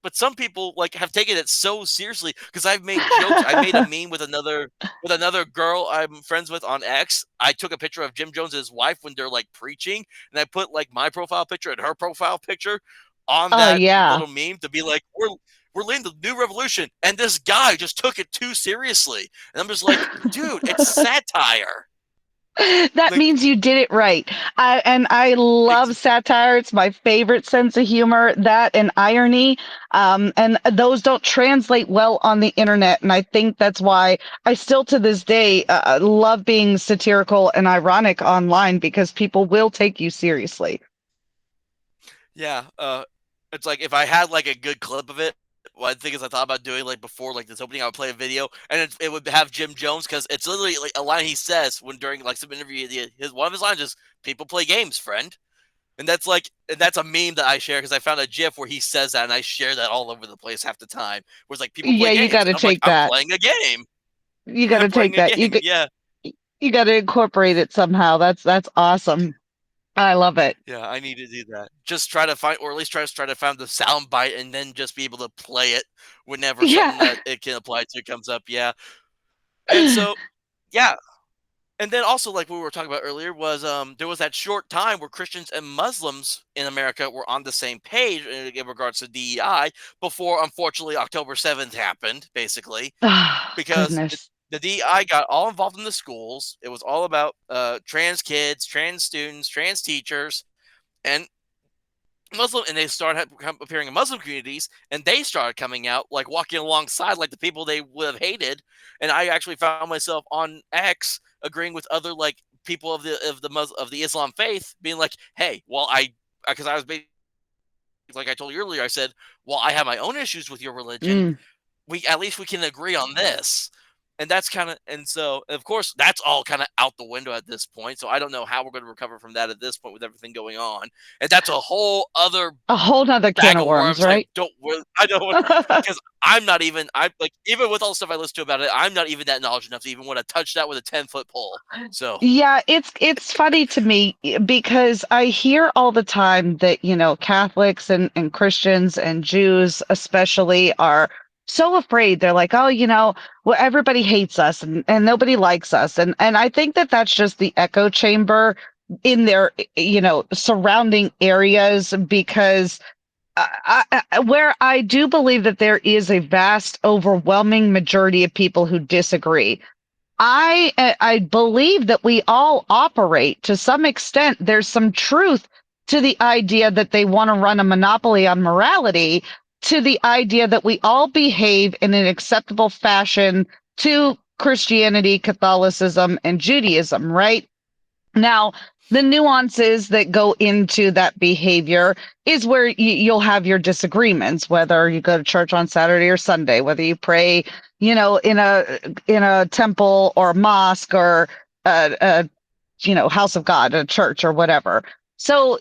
but some people like have taken it so seriously because I've made jokes. I made a meme with another girl I'm friends with on X. I took a picture of Jim Jones and his wife when they're like preaching, and I put like my profile picture and her profile picture on Oh that yeah. little meme to be like, we're leading the new revolution, and this guy just took it too seriously, and I'm just like, dude, it's satire. That Like, means you did it right. I love satire. It's my favorite sense of humor. That and irony, and those don't translate well on the internet. And I think that's why I still, to this day, love being satirical and ironic online because people will take you seriously. yeah, it's like if I had like a good clip of it. One thing is I thought about doing like before like this opening, I would play a video and it would have Jim Jones because it's literally like a line he says when during like some interview. His one of his lines is "People play games, friend," and that's a meme that I share because I found a GIF where he says that and I share that all over the place half the time. Where it's like people Yeah, play you got games, to and I'm like take I'm that. playing a game. You got I'm to take playing a that. game. Yeah, You got to incorporate it somehow. That's awesome. I love it. yeah, I need to do that. Just try to find, or at least try to find the sound bite, and then just be able to play it whenever something Yeah. that it can apply to comes up. Yeah, and so yeah, and then also like we were talking about earlier was there was that short time where Christians and Muslims in America were on the same page in regards to DEI before unfortunately October 7th happened, basically Oh, because goodness. the DEI got all involved in the schools. It was all about trans kids, trans students, trans teachers, and Muslim, and they started appearing in Muslim communities, and they started coming out like walking alongside like the people they would have hated. And I actually found myself on X agreeing with other like people of the Islam faith, being like, "Hey, well, because I was basically like I told you earlier, I said, well, I have my own issues with your religion. Mm. We at least we can agree on this." And that's kind of, and so of course that's all kind of out the window at this point. So I don't know how we're going to recover from that at this point with everything going on. And that's a whole other A whole nother can bag of of worms, worms. right? I don't because I'm not even I like even with all the stuff I listen to about it, I'm not even that knowledgeable enough to even want to touch that with a 10-foot pole. So Yeah, it's funny to me because I hear all the time that, Catholics and Christians and Jews especially are so afraid. They're like, oh, well, everybody hates us and nobody likes us. And I think that that's just the echo chamber in their, surrounding areas because where I do believe that there is a vast, overwhelming majority of people who disagree. I believe that we all operate to some extent. There's some truth to the idea that they want to run a monopoly on morality, to the idea that we all behave in an acceptable fashion to Christianity, Catholicism, and Judaism, right? Now, the nuances that go into that behavior is where you'll have your disagreements, whether you go to church on Saturday or Sunday, whether you pray, in a temple or mosque or a house of God, a church or whatever. So,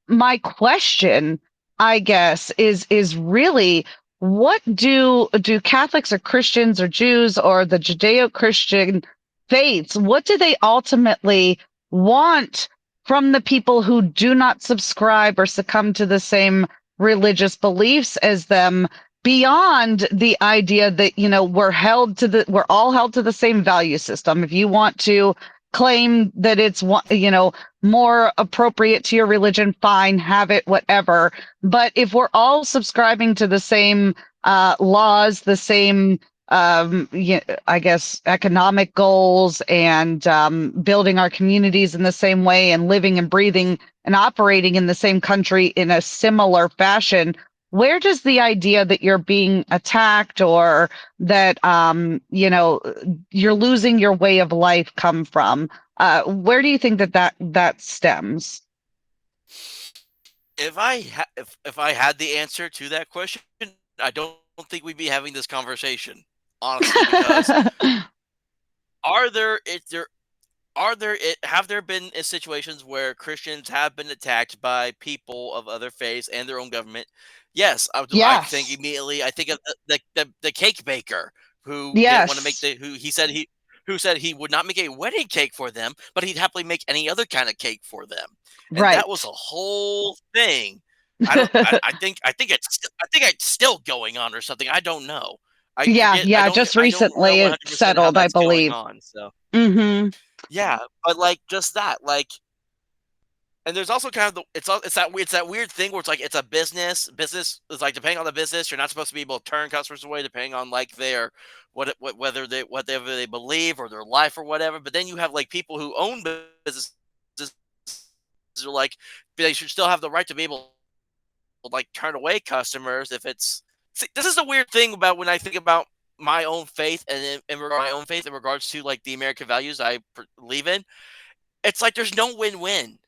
my question, I guess, is really what do Catholics or Christians or Jews or the Judeo-Christian faiths, what do they ultimately want from the people who do not subscribe or succumb to the same religious beliefs as them beyond the idea that we're all held to the same value system. If you want to claim that it's more appropriate to your religion, fine, have it, whatever. But if we're all subscribing to the same laws, the same I guess economic goals, and building our communities in the same way, and living and breathing and operating in the same country in a similar fashion, where does the idea that you're being attacked or that you're losing your way of life come from? Where do you think that stems? if I had the answer to that question, I don't think we'd be having this conversation, honestly, because are there is there have there been situations where Christians have been attacked by people of other faiths and their own government? Yes, I think Yes. immediately. I think of the cake baker who didn't want to make Yes. the who said he would not make a wedding cake for them, but he'd happily make any other kind of cake for them, and that was Right. a whole thing. I think it's still going on or something. I don't know. I Yeah, forget. yeah, just I don't know recently it 100% how settled, I that's going believe. on. So Hmm. yeah, but like just that, like, and there's also kind of it's that weird thing where it's like it's a business is like depending on the business, you're not supposed to be able to turn customers away depending on like their whether they whatever they believe or their life or whatever. But then you have like people who own businesses are like they should still have the right to be able to like turn away customers if it's. See, this is the weird thing about when I think about my own faith and my own faith in regards to like the American values I believe in. It's like there's no win-win.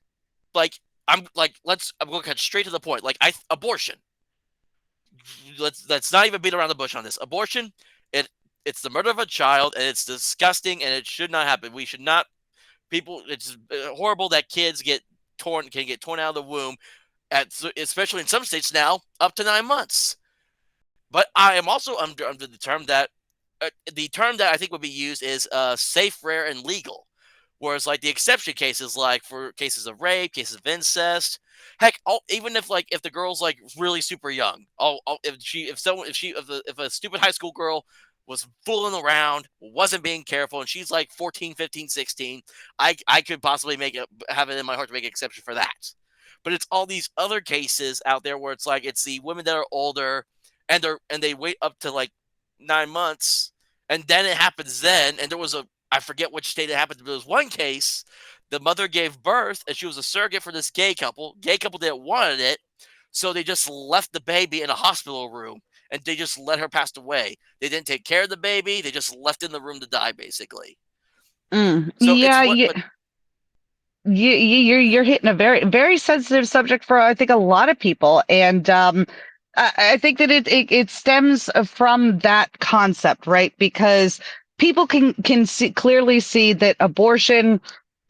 Like I'm going to cut straight to the point. Like abortion. Let's not even beat around the bush on this. Abortion, it it's the murder of a child and it's disgusting and it should not happen. We should not people. It's horrible that kids can get torn out of the womb at especially in some states now up to 9 months. But I am also under the term that I think would be used is safe, rare, and legal. Whereas like the exception cases, like for cases of rape, cases of incest, heck, even if like if the girl's like really super young, if a stupid high school girl was fooling around, wasn't being careful, and she's like 14, 15, 16, I could possibly have it in my heart to make an exception for that. But it's all these other cases out there where it's like it's the women that are older and they wait up to like 9 months and then it happens then. And there was I forget which state it happened, but there was one case. The mother gave birth and she was a surrogate for this gay couple. Gay couple didn't want it, so they just left the baby in a hospital room and they just let her pass away. They didn't take care of the baby. They just left in the room to die, basically. Mm. So it's Yeah, what, but you're hitting a very sensitive subject for I think a lot of people, and I think that it stems from that concept, right? Because people can clearly see that abortion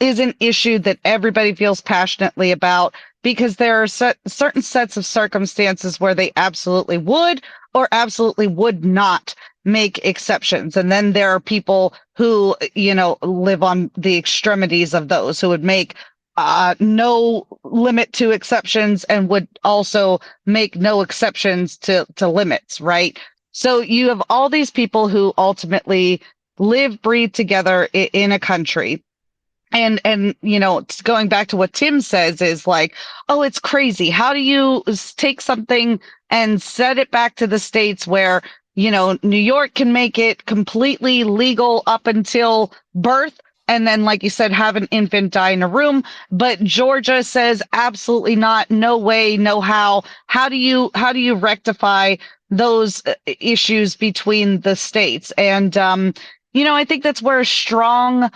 is an issue that everybody feels passionately about because there are certain sets of circumstances where they absolutely would or absolutely would not make exceptions. And then there are people who, live on the extremities of those who would make no limit to exceptions and would also make no exceptions to limits, right? So you have all these people who ultimately live, breathe together in a country, and going back to what Tim says is like, oh, it's crazy, how do you take something and set it back to the states where New York can make it completely legal up until birth, and then like you said, have an infant die in a room, but Georgia says absolutely not, no way, no how do you rectify those issues between the states? And I think that's where a strong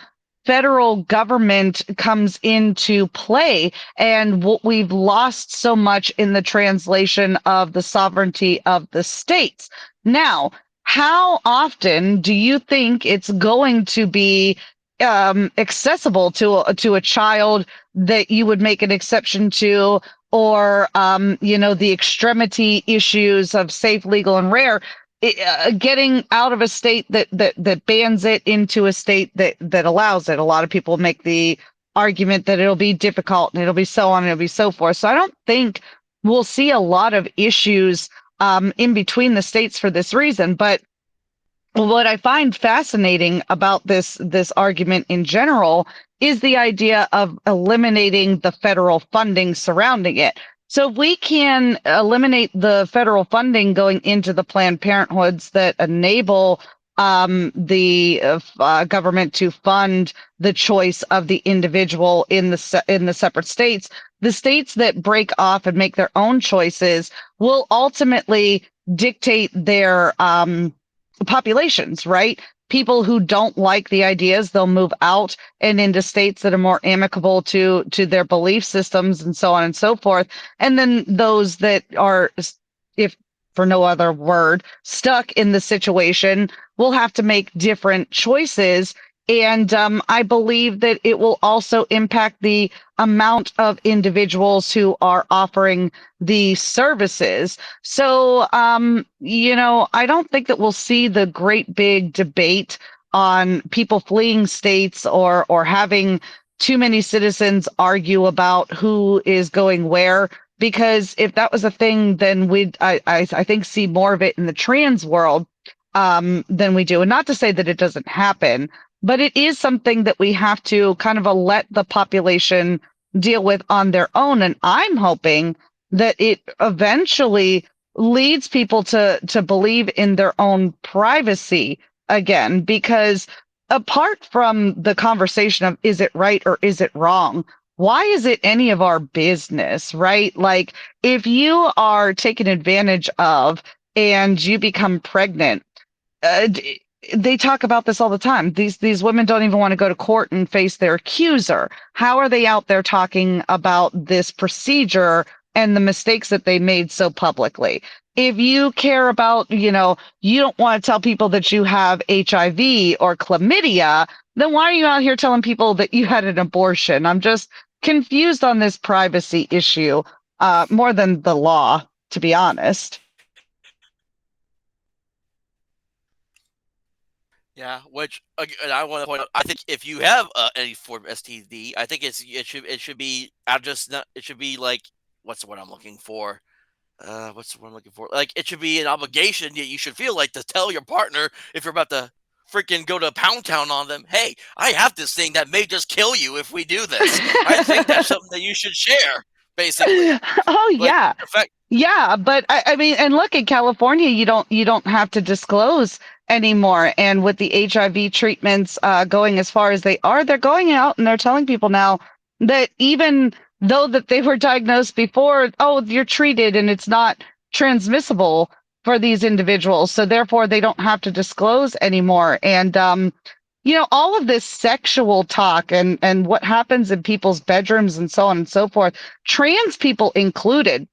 federal government comes into play, and what we've lost so much in the translation of the sovereignty of the states. Now, how often do you think it's going to be accessible to a child that you would make an exception to, or the extremity issues of safe, legal, and rare, getting out of a state that bans it into a state that allows it? A lot of people make the argument that it'll be difficult and it'll be so on and it'll be so forth. So I don't think we'll see a lot of issues in between the states for this reason. But what I find fascinating about this argument in general is the idea of eliminating the federal funding surrounding it. So if we can eliminate the federal funding going into the Planned Parenthoods that enable the government to fund the choice of the individual in the separate states, the states that break off and make their own choices will ultimately dictate their populations, right? People who don't like the ideas, they'll move out and into states that are more amicable to their belief systems and so on and so forth. And then those that are, if for no other word, stuck in the situation will have to make different choices. And I believe that it will also impact the amount of individuals who are offering the services. So, I don't think that we'll see the great big debate on people fleeing states or having too many citizens argue about who is going where. because if that was a thing, then I think, see more of it in the trans world than we do. And not to say that it doesn't happen, but it is something that we have to kind of let the population deal with on their own. And I'm hoping that it eventually leads people to believe in their own privacy again, because apart from the conversation of is it right or is it wrong, why is it any of our business, right? Like, if you are taken advantage of and you become pregnant, uh, they talk about this all the time. These women don't even want to go to court and face their accuser. How are they out there talking about this procedure and the mistakes that they made so publicly? If you care about, you don't want to tell people that you have HIV or chlamydia, then why are you out here telling people that you had an abortion? I'm just confused on this privacy issue, more than the law, to be honest. Yeah, which and I want to point out, I think if you have any form of STD, I think it should be I just not it should be like what's the word I'm looking for? What's the word I'm looking for? Like it should be an obligation that you should feel like to tell your partner if you're about to freaking go to Pound Town on them. Hey, I have this thing that may just kill you if we do this. I think that's something that you should share, basically. Oh Like yeah. the fact, Yeah, but I mean, and look, in California, you don't have to disclose anymore. And with the HIV treatments going as far as they are, they're going out and they're telling people now that even though that they were diagnosed before, oh, you're treated and it's not transmissible for these individuals, so therefore they don't have to disclose anymore. And all of this sexual talk and what happens in people's bedrooms and so on and so forth, trans people included,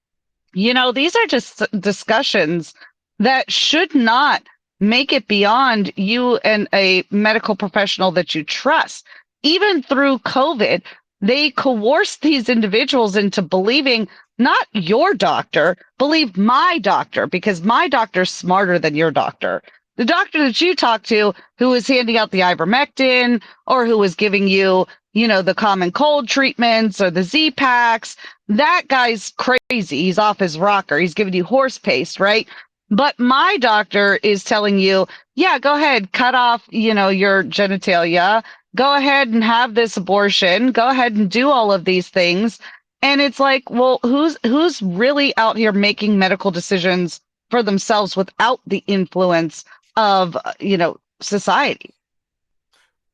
these are just discussions that should not make it beyond you and a medical professional that you trust. Even through COVID, they coerced these individuals into believing not your doctor, believe my doctor, because my doctor's smarter than your doctor. The doctor that you talk to, who is handing out the ivermectin or who is giving you, the common cold treatments or the Z packs, that guy's crazy. He's off his rocker. He's giving you horse paste, right? But my doctor is telling you, yeah, go ahead, cut off, your genitalia. Go ahead and have this abortion. Go ahead and do all of these things. And it's like, well, who's really out here making medical decisions for themselves without the influence of, society?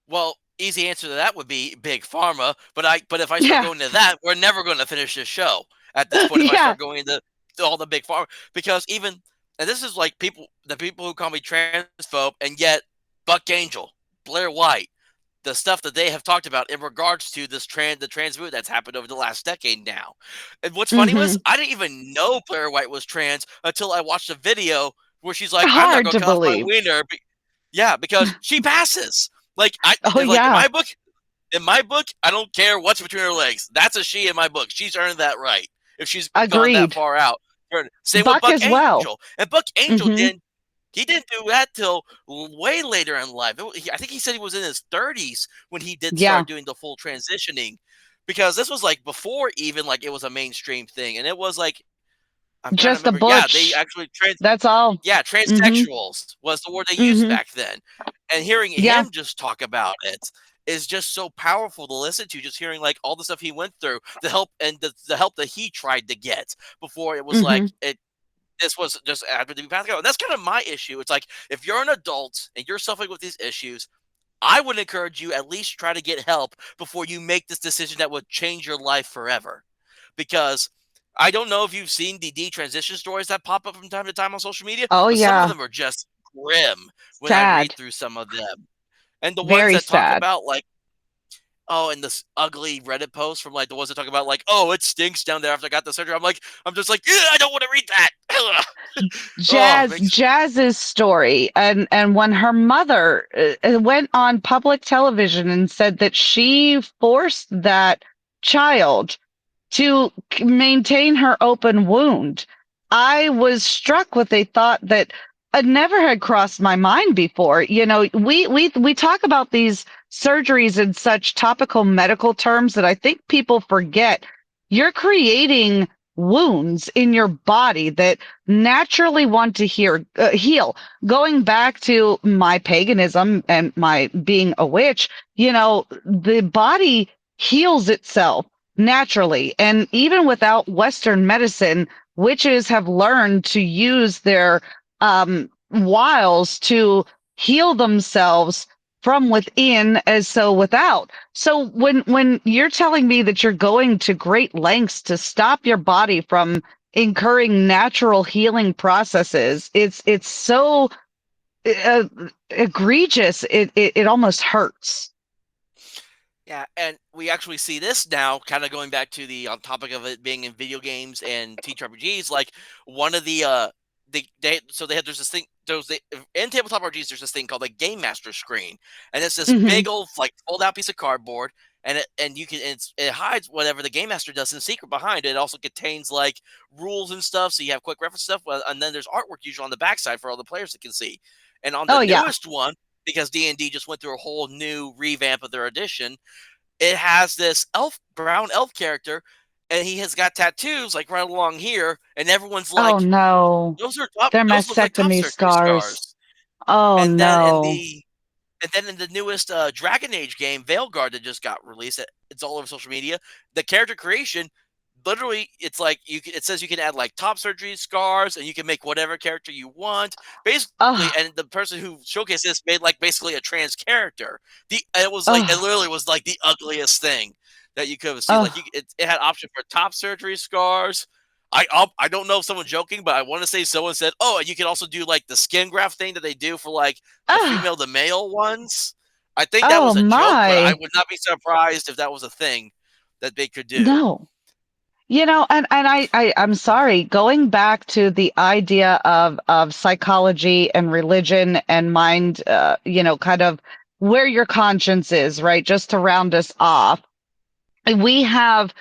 well, easy answer to that would be big pharma. But if I start Yeah. going to that, we're never going to finish this show at this point. If I Yeah. start going to all the big pharma, because even and this is like the people who call me transphobe, and yet Buck Angel, Blair White, the stuff that they have talked about in regards to the trans movement that's happened over the last decade now. And what's funny was Hmm. I didn't even know Blair White was trans until I watched a video where she's like, "I'm not Hard going to to cut off my believe. wiener." Yeah, because she passes. Oh, Like yeah. in my book, I don't care what's between her legs. That's a she in my book. She's earned that right if she's gone that Agreed. far out. Same with Buck Buck as well. Angel, and Buck Angel Hmm. didn't do that till way later in life. I think he said he was in his 30s when he did Yeah. start doing the full transitioning, because this was like before even like it was a mainstream thing, and it was like I'm trying to Just a remember. Yeah, they butch. actually That's all. yeah, Hmm. transsexuals was the word they used Hmm. back then. And hearing Yeah. him just talk about it is just so powerful to listen to. Just hearing like all the stuff he went through, the help and the help that he tried to get before it was like Hmm. it. This was just after the path go. And that's kind of my issue. It's like if you're an adult and you're suffering with these issues, I would encourage you at least try to get help before you make this decision that would change your life forever. Because I don't know if you've seen the detransition stories that pop up from time to time on social media, Oh, but some of yeah. them are just grim when I read Sad. through some of them. And the ones Very that talk sad. about like, oh, and this ugly Reddit post from like the ones that talk about like, oh, it stinks down there after I got the surgery. I'm just like, I don't want to read that. Oh, it makes Jazz's story, and when her mother went on public television and said that she forced that child to maintain her open wound, I was struck with a thought that never had crossed my mind before. We talk about these surgeries in such topical medical terms that I think people forget. You're creating wounds in your body that naturally want to heal. Going back to my paganism and my being a witch, the body heals itself naturally. And even without Western medicine, witches have learned to use their wiles to heal themselves from within as so without. So when you're telling me that you're going to great lengths to stop your body from incurring natural healing processes, it's so uh, egregious. It almost hurts. Yeah, and we actually see this now, kind of going back to the on topic of it being in video games and TTRPGs. Like one of the they had there's this thing in tabletop RPGs there's this thing called a game master screen, and it's this Hmm. big old like fold out piece of cardboard, and you can it hides whatever the game master does in secret behind it. It also contains like rules and stuff, so you have quick reference stuff, and then there's artwork usually on the backside for all the players that can see. And on the Oh yeah. newest one, because D&D just went through a whole new revamp of their edition, it has this brown elf character, and he has got tattoos like right along here, and everyone's Oh like, no. They're those look like top mastectomy surgery scars. scars. Oh And then no. in the newest Dragon Age game, Veilguard, that just got released, it's all over social media. The character creation, literally, it's like it says you can add like top surgery scars, and you can make whatever character you want, basically. Oh, And the person who showcased this made like basically a trans character. It oh, literally was like the ugliest thing that you could have seen. Like oh. it had option for top surgery scars. I don't know if someone's joking, but I want to say someone said, "Oh, and you can also do like the skin graft thing that they do for like the Oh, female to male ones." I think that oh was a joke, but I my. would not be surprised if that was a thing that they could do. No. I'm sorry, going back to the idea of psychology and religion and mind, kind of where your conscience is, right? Just to round us off, we have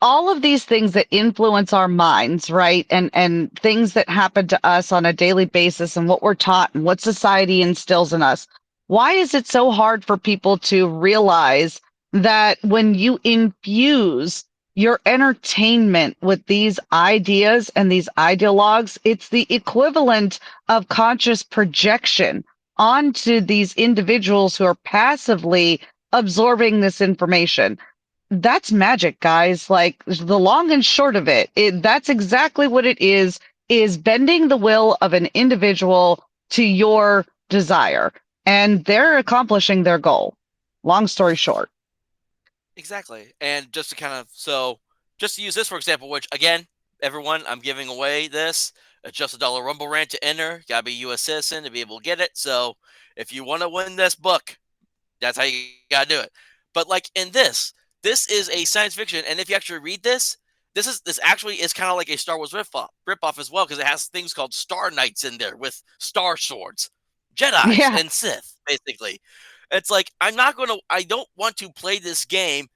all of these things that influence our minds, right? And things that happen to us on a daily basis and what we're taught and what society instills in us. Why is it so hard for people to realize that when you infuse your entertainment with these ideas and these ideologues, it's the equivalent of conscious projection onto these individuals who are passively absorbing this information? That's magic, guys. Like the long and short of that's exactly what it is bending the will of an individual to your desire. And they're accomplishing their goal. Long story short. Exactly. And just to kind of just to use this for example, which again, everyone, I'm giving away this. It's just $1 Rumble Rant to enter. You gotta be a U.S. citizen to be able to get it. So if you want to win this book, that's how you gotta do it. But like in this is a science fiction, and if you actually read this actually is kind of like a Star Wars rip off as well, because it has things called Star Knights in there with star swords, Jedi's Yeah. and Sith, basically. It's like I don't want to play this game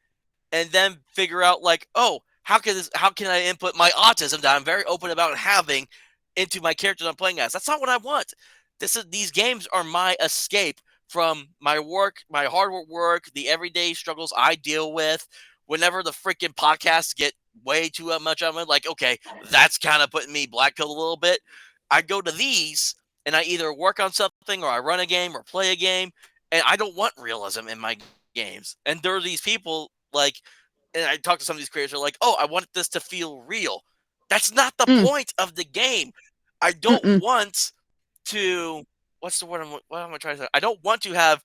and then figure out like, oh, how can I input my autism that I'm very open about having into my characters I'm playing as? That's not what I want. These games are my escape from my work, my hard work, the everyday struggles I deal with. Whenever the freaking podcasts get way too much of it, like, okay, that's kind of putting me black pill a little bit. I go to these and I either work on something or I run a game or play a game, and I don't want realism in my games. And there are these people like, and I talk to some of these creators, are like, oh, I want this to feel real. That's not the Mm, point of the game. I don't mm-mm. want to, what's the word? What am I trying to say? I don't want to have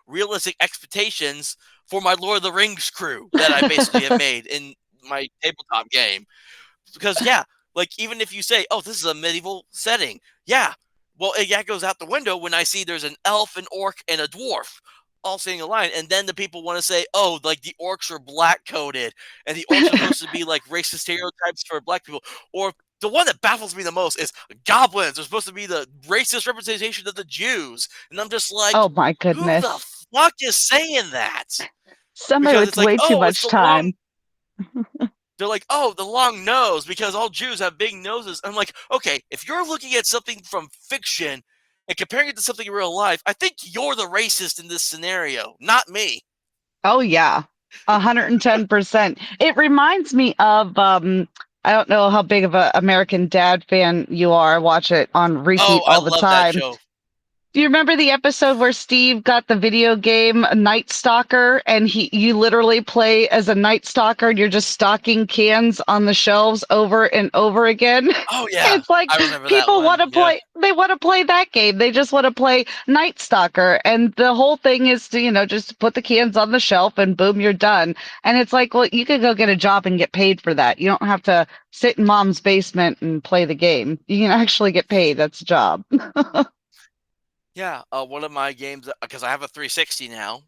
realistic expectations for my Lord of the Rings crew that I basically have made in my tabletop game. Because yeah, like even if you say, "Oh, this is a medieval setting," yeah, well, that goes out the window when I see there's an elf, an orc, and a dwarf all sitting in line, and then the people want to say, "Oh, like the orcs are black coded, and the orcs are supposed to be like racist stereotypes for black people," or the one that baffles me the most is goblins are supposed to be the racist representation of the Jews, and I'm just like, Oh my who the goodness. fuck is saying that? Somebody Because with it's like, way too oh, it's much the long time. they're like, oh, the long nose because all Jews have big noses. I'm like, okay, if you're looking at something from fiction and comparing it to something in real life, I think you're the racist in this scenario, not me. Oh yeah. 110%. It reminds me of I don't know how big of a American Dad fan you are. I watch it on repeat Oh, I all the love that time. show. Do you remember the episode where Steve got the video game Night Stalker and you literally play as a Night Stalker and you're just stocking cans on the shelves over and over again? Oh yeah, It's like I remember that people want one. to Yeah. play they want to play that game. They just want to play Night Stalker and the whole thing is to, just put the cans on the shelf and boom, you're done. And it's like, well, you could go get a job and get paid for that. You don't have to sit in mom's basement and play the game. You can actually get paid. That's a job. Yeah, one of my games because I have a 360 now.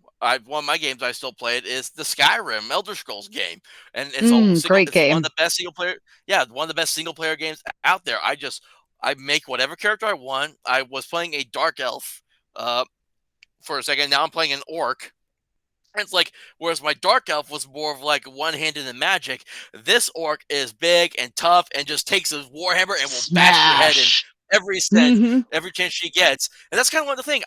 One of my games I still play it is the Skyrim Elder Scrolls game, and it's all single. Great It's one of game. the best single player. Yeah, one of the best single player games out there. I make whatever character I want. I was playing a dark elf uh, for a second. Now I'm playing an orc. And it's like, whereas my dark elf was more of like one-handed in magic, this orc is big and tough and just takes his warhammer and will bash your head in Smash. every sense, Hmm. every chance she gets. And that's kind of one of the thing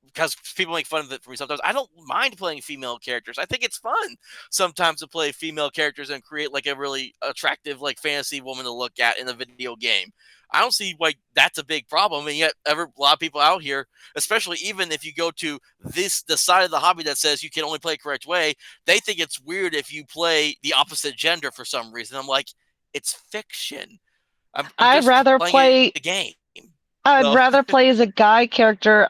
because people make fun of it for me sometimes. I don't mind playing female characters. I think it's fun sometimes to play female characters and create like a really attractive like fantasy woman to look at in a video game. I don't see why that's a big problem, and yet a lot of people out here, especially even if you go to the side of the hobby that says you can only play correct way, they think it's weird if you play the opposite gender for some reason. I'm like, it's fiction. I'm I'd just rather playing play a game. I'd So rather play as a guy character.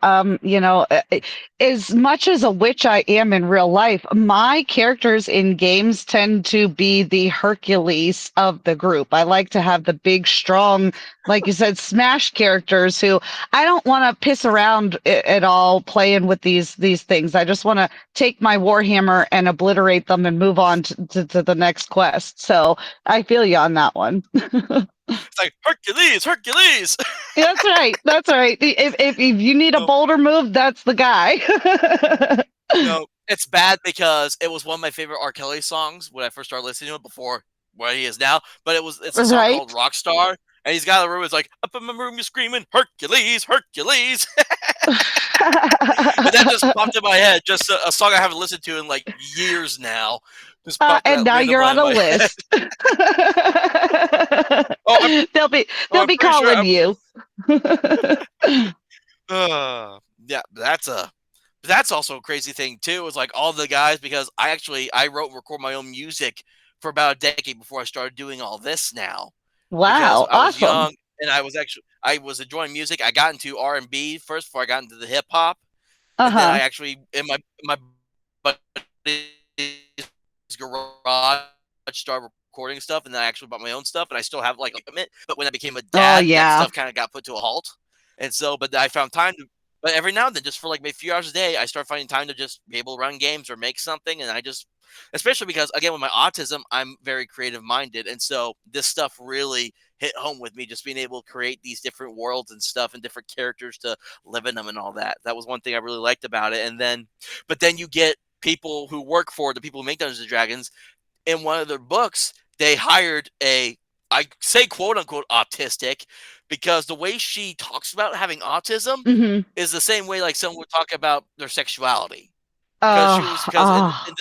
As much as a witch I am in real life, my characters in games tend to be the Hercules of the group. I like to have the big, strong, like you said, smash characters who I don't want to piss around at all playing with these things. I just want to take my Warhammer and obliterate them and move on to the next quest. So I feel you on that one. it's like Hercules, Hercules. That's right. That's right. If you need a No, boulder move, that's the guy. no, it's bad because it was one of my favorite R. Kelly songs when I first started listening to it before where he is now. But it's a song called Right? Rockstar, and he's got a room. It's like up in my room, you're screaming Hercules, Hercules. And that just popped in my head. Just a song I haven't listened to in like years now. Just popped And that now you're randomly on in a my head. list. Oh, they'll be oh, they'll I'm be pretty sure calling I'm. you. Yeah, that's also a crazy thing too. Is like all the guys because I wrote and record my own music for about a decade before I started doing all this now because Wow, I was awesome. young and I was enjoying music. I got into R&B first before I got into the hip hop, and then Uh-huh. I actually in my buddy's garage started recording stuff, and then I actually bought my own stuff, and I still have like equipment. But when I became a Oh dad, that yeah. stuff kind of got put to a halt, and so but I found time to. But every now and then, just for like maybe a few hours a day, I start finding time to just be able to run games or make something, and I just, especially because again with my autism, I'm very creative minded, and so this stuff really hit home with me. Just being able to create these different worlds and stuff and different characters to live in them and all that. That was one thing I really liked about it. And then, but then you get people who work for the people who make Dungeons and Dragons. In one of their books, they hired I say quote unquote autistic because the way she talks about having autism Hmm. is the same way like someone would talk about their sexuality. Because she was Oh, because oh.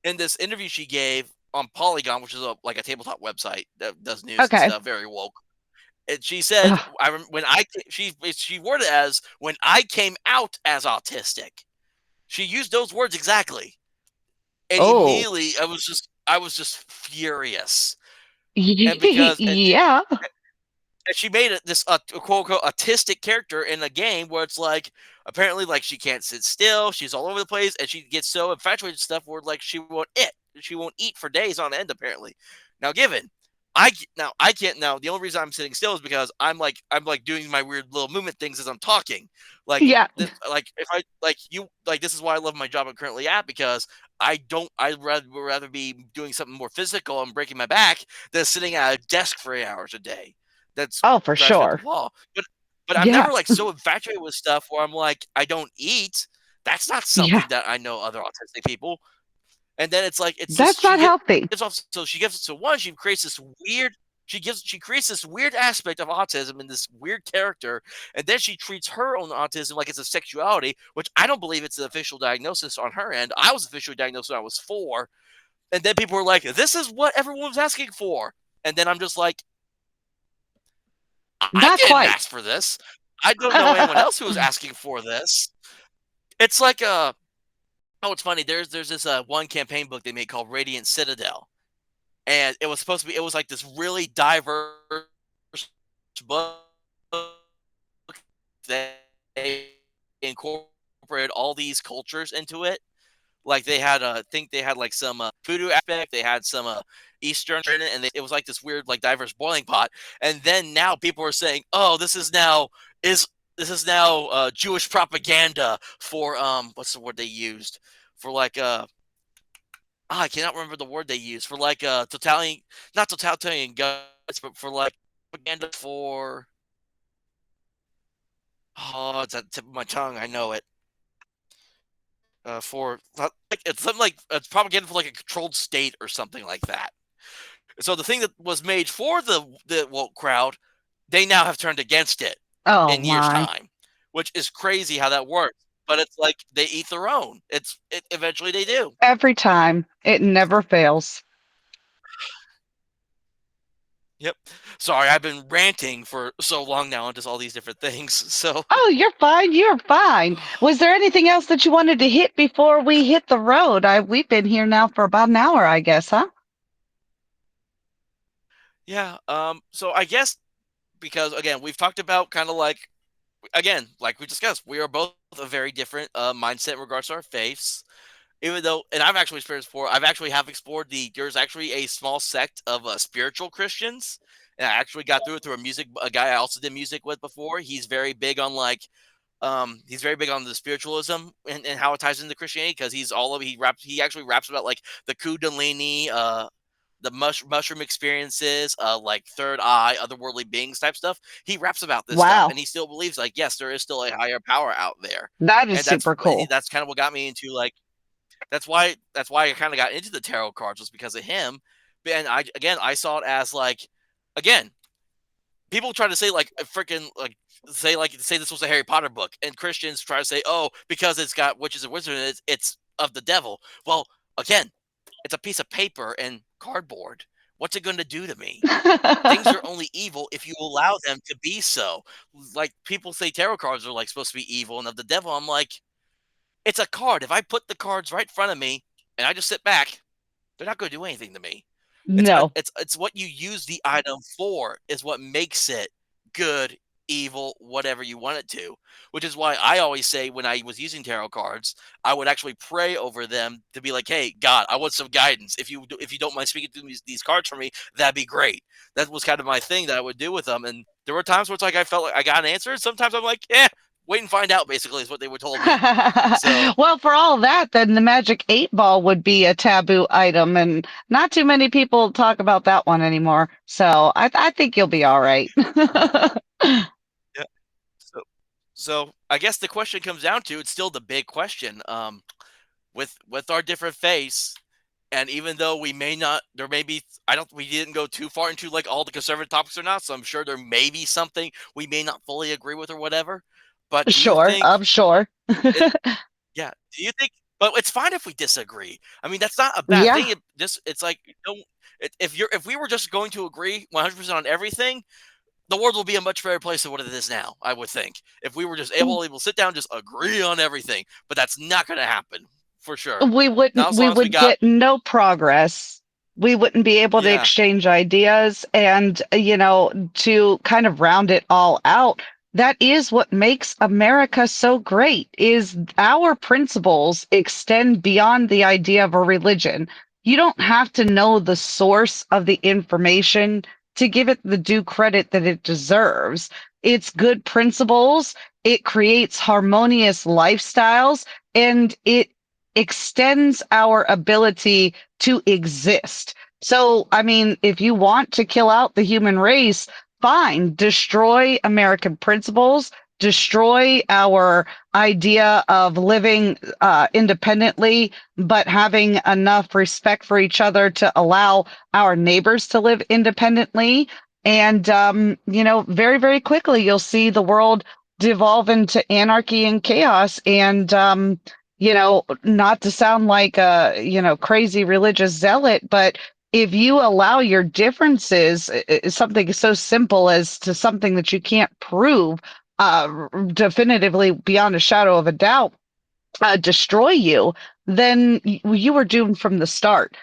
in this interview she gave on Polygon, which is like a tabletop website that does news and Okay. stuff, very woke. And she said, Ugh. when she worded it as when I came out as autistic. She used those words exactly, and Oh. immediately I was just furious, and because Yeah. and she made it this quote unquote autistic character in a game where it's like apparently like she can't sit still, she's all over the place, and she gets so infatuated with stuff where like she won't eat for days on end apparently. Now, given I can't now. The only reason I'm sitting still is because I'm like doing my weird little movement things as I'm talking. Yeah. Like if I like you like this is why I love my job I'm currently at because would rather be doing something more physical and breaking my back than sitting at a desk for 8 hours a day. That's Oh, for drives me up the sure. wall. But I'm Yeah. never like so infatuated with stuff where I'm like I don't eat. That's not Yeah. something that I know other autistic people. And then it's like it's just That's not healthy. she gives so one she creates this weird she creates this weird aspect of autism in this weird character, and then she treats her own autism like it's a sexuality, which I don't believe it's an official diagnosis on her end. I was officially diagnosed when I was 4, and then people were like, "This is what everyone was asking for," And then I'm just like, I Not didn't quite. ask for this. I don't know anyone else who was asking for this. It's like oh, it's funny. There's this one campaign book they made called Radiant Citadel, and it was supposed to be. It was like this really diverse book. They incorporated all these cultures into it. Like they had, I think they had like some voodoo aspect. They had some Eastern in it, and it was like this weird, like diverse boiling pot. And then now people are saying, "Oh, is this is now Jewish propaganda for what's the word they used for like I cannot remember the word they used for like totalitarian, not totalitarian guts, but for like propaganda for oh, it's at the tip of my tongue. I know it. For like it's something like it's propaganda for like a controlled state or something like that. So the thing that was made for the woke crowd, they now have turned against it Oh in years' my. time, which is crazy how that works. But it's like they eat their own. Eventually they do. Every time. It never fails. Yep. Sorry, I've been ranting for so long now on just all these different things. So Oh, you're fine. You're fine. Was there anything else that you wanted to hit before we hit the road? We've been here now for about an hour, I guess, huh? yeah. So I guess because again we've talked about kind of like again like we discussed we are both a very different mindset in regards to our faiths. Even though, and I've actually experienced before, I've actually have explored there's actually a small sect of spiritual Christians, and I actually got through it through a guy I also did music with before. He's very big on like, he's very big on the spiritualism and how it ties into Christianity because he actually raps about like the Kundalini, the mushroom experiences, like third eye, otherworldly beings type stuff. He raps about this stuff, Wow. and he still believes like yes, there is still a higher power out there, That is and super cool. that's kind of what got me into like that's why I kind of got into the tarot cards was because of him. And I saw it as like again, people try to say like a freaking like say this was a Harry Potter book, and Christians try to say oh because it's got witches and wizards it's of the devil. Well, again, it's a piece of paper and cardboard. What's it going to do to me? Things are only evil if you allow them to be so. Like people say tarot cards are like supposed to be evil and of the devil. I'm like, it's a card. If I put the cards right in front of me and I just sit back, they're not going to do anything to me. No. It's what you use the item for is what makes it good, evil, whatever you want it to. Which is why I always say when I was using tarot cards, I would actually pray over them to be like, "Hey, God, I want some guidance. If you don't mind speaking through these cards for me, that'd be great." That was kind of my thing that I would do with them. And there were times where it's like I felt like I got an answer. And sometimes I'm like, "Yeah, wait and find out." Basically, is what they would told me. So Well, for all that, then the magic 8 ball would be a taboo item, and not too many people talk about that one anymore. So I think you'll be all right. yeah. So I guess the question comes down to it's still the big question. With our different faiths, and even though we may not, there may be I don't we didn't go too far into like all the conservative topics or not, so I'm sure there may be something we may not fully agree with or whatever. But do you Sure, think I'm sure. it? Yeah. Do you think? But it's fine if we disagree. I mean, that's not a bad thing. Yeah. It's like you know, if we were just going to agree 100% on everything, the world will be a much better place than what it is now. I would think if we were just able to sit down, just agree on everything. But that's not going to happen for sure. Not as We long as we would got get no progress. We wouldn't be able to yeah. exchange ideas. And, to kind of round it all out, that is what makes America so great is our principles extend beyond the idea of a religion. You don't have to know the source of the information to give it the due credit that it deserves. It's good principles. It creates harmonious lifestyles, and it extends our ability to exist. So, I mean, if you want to kill out the human race, fine, destroy American principles, destroy our idea of living independently, but having enough respect for each other to allow our neighbors to live independently. And, very, very quickly, you'll see the world devolve into anarchy and chaos. And, not to sound like a, crazy religious zealot, but if you allow your differences, something so simple as to something that you can't prove definitively beyond a shadow of a doubt, destroy you, then you were doomed from the start.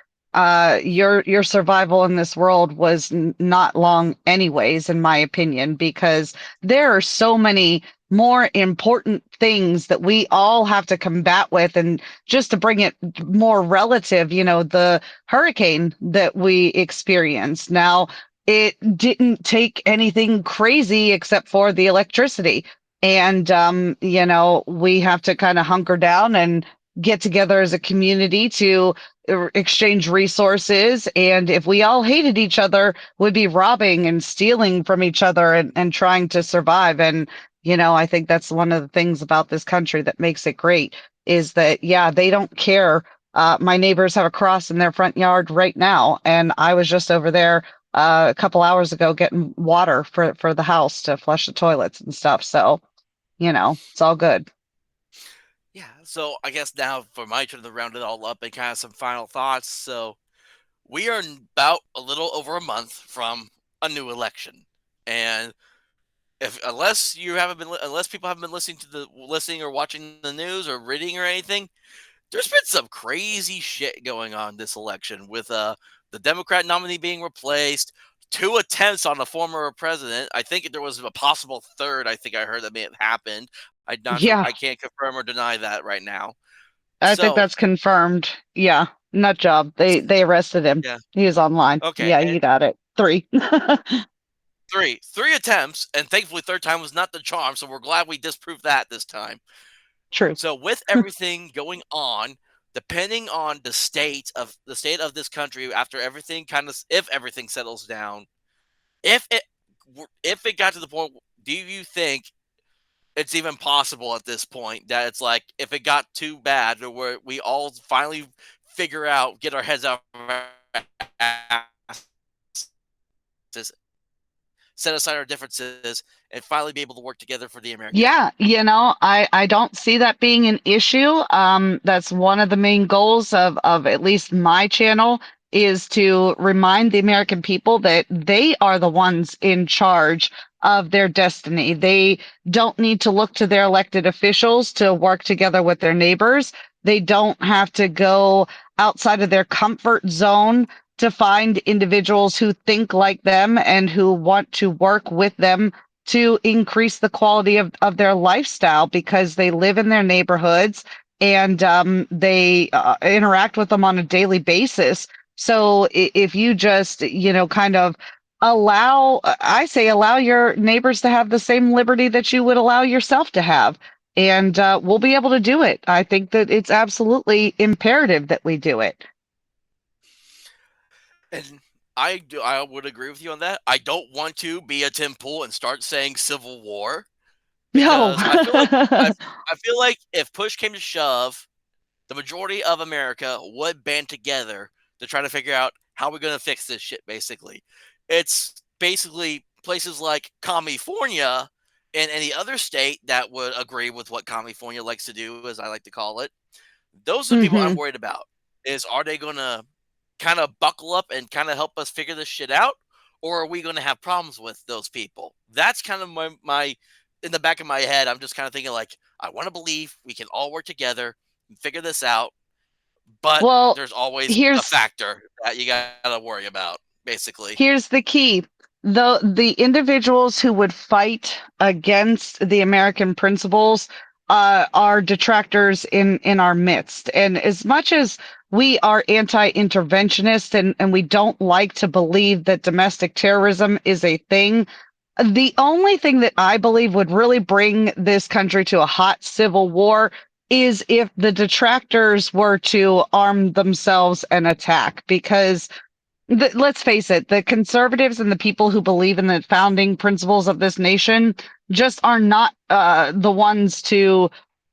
Your survival in this world was not long, anyways, in my opinion, because there are so many more important things that we all have to combat with. And just to bring it more relative, the hurricane that we experienced now, it didn't take anything crazy except for the electricity. And, we have to kind of hunker down and get together as a community to exchange resources. And if we all hated each other, we'd be robbing and stealing from each other and trying to survive. And, I think that's one of the things about this country that makes it great is that, yeah, they don't care. My neighbors have a cross in their front yard right now. And I was just over there a couple hours ago getting water for the house to flush the toilets and stuff. So, it's all good. Yeah. So I guess now for my turn to round it all up and kind of some final thoughts. So we are about a little over a month from a new election, and if unless people haven't been listening or watching the news or reading or anything, there's been some crazy shit going on this election with the Democrat nominee being replaced, two attempts on the former president. I think there was a possible third. I think I heard that may have happened. Yeah, I can't confirm or deny that right now. I think So that's confirmed. Yeah, nut job. They arrested him. yeah, He was online. okay. Yeah, And you got it. Three. three attempts, and thankfully third time was not the charm. So we're glad we disproved that this time. True. So with everything going on, depending on the state of this country after everything if everything settles down, if it if it got to the point, do you think it's even possible at this point that it's like if it got too bad or where we all finally get our heads out of our asses, set aside our differences, and finally be able to work together for the American Yeah, people? I don't see that being an issue. That's one of the main goals of at least my channel is to remind the American people that they are the ones in charge of their destiny. They don't need to look to their elected officials to work together with their neighbors. They don't have to go outside of their comfort zone to find individuals who think like them and who want to work with them to increase the quality of their lifestyle because they live in their neighborhoods and they interact with them on a daily basis. So if you just, kind of I say allow your neighbors to have the same liberty that you would allow yourself to have. And we'll be able to do it. I think that it's absolutely imperative that we do it. And I would agree with you on that. I don't want to be a Tim Pool and start saying civil war No. because I feel like if push came to shove, the majority of America would band together to try to figure out how we're going to fix this shit. Basically, it's basically places like California and any other state that would agree with what California likes to do, as I like to call it. Those are the people I'm Hmm. worried about. Is are they going to kind of buckle up and kind of help us figure this shit out, or are we going to have problems with those people? That's kind of my in the back of my head. I'm just kind of thinking like I want to believe we can all work together and figure this out, but Well, there's always a here's factor that you got to worry about. Basically, Here's the key. The individuals who would fight against the American principles are detractors in our midst. And as much as we are anti-interventionist and we don't like to believe that domestic terrorism is a thing, the only thing that I believe would really bring this country to a hot civil war is if the detractors were to arm themselves and attack. Because let's face it, the conservatives and the people who believe in the founding principles of this nation just are not the ones to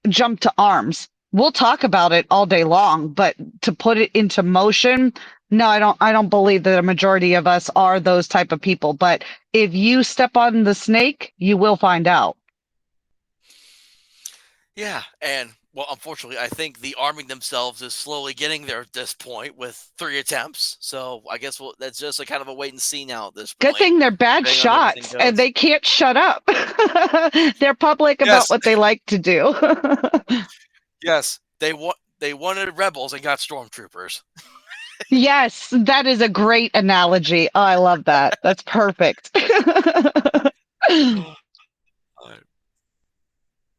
jump to arms. We'll talk about it all day long, but to put it into motion, no, I don't believe that a majority of us are those type of people. But if you step on the snake, you will find out. Yeah, and well, unfortunately, I think the arming themselves is slowly getting there at this point with 3 attempts. So I guess that's just a kind of a wait and see now at this Good point, thing they're bad depending on everything shots and goes. they can't shut up. They're public about Yes, what they like to do. yes, they wanted rebels and got stormtroopers. Yes, that is a great analogy. Oh, I love that. That's perfect. Uh,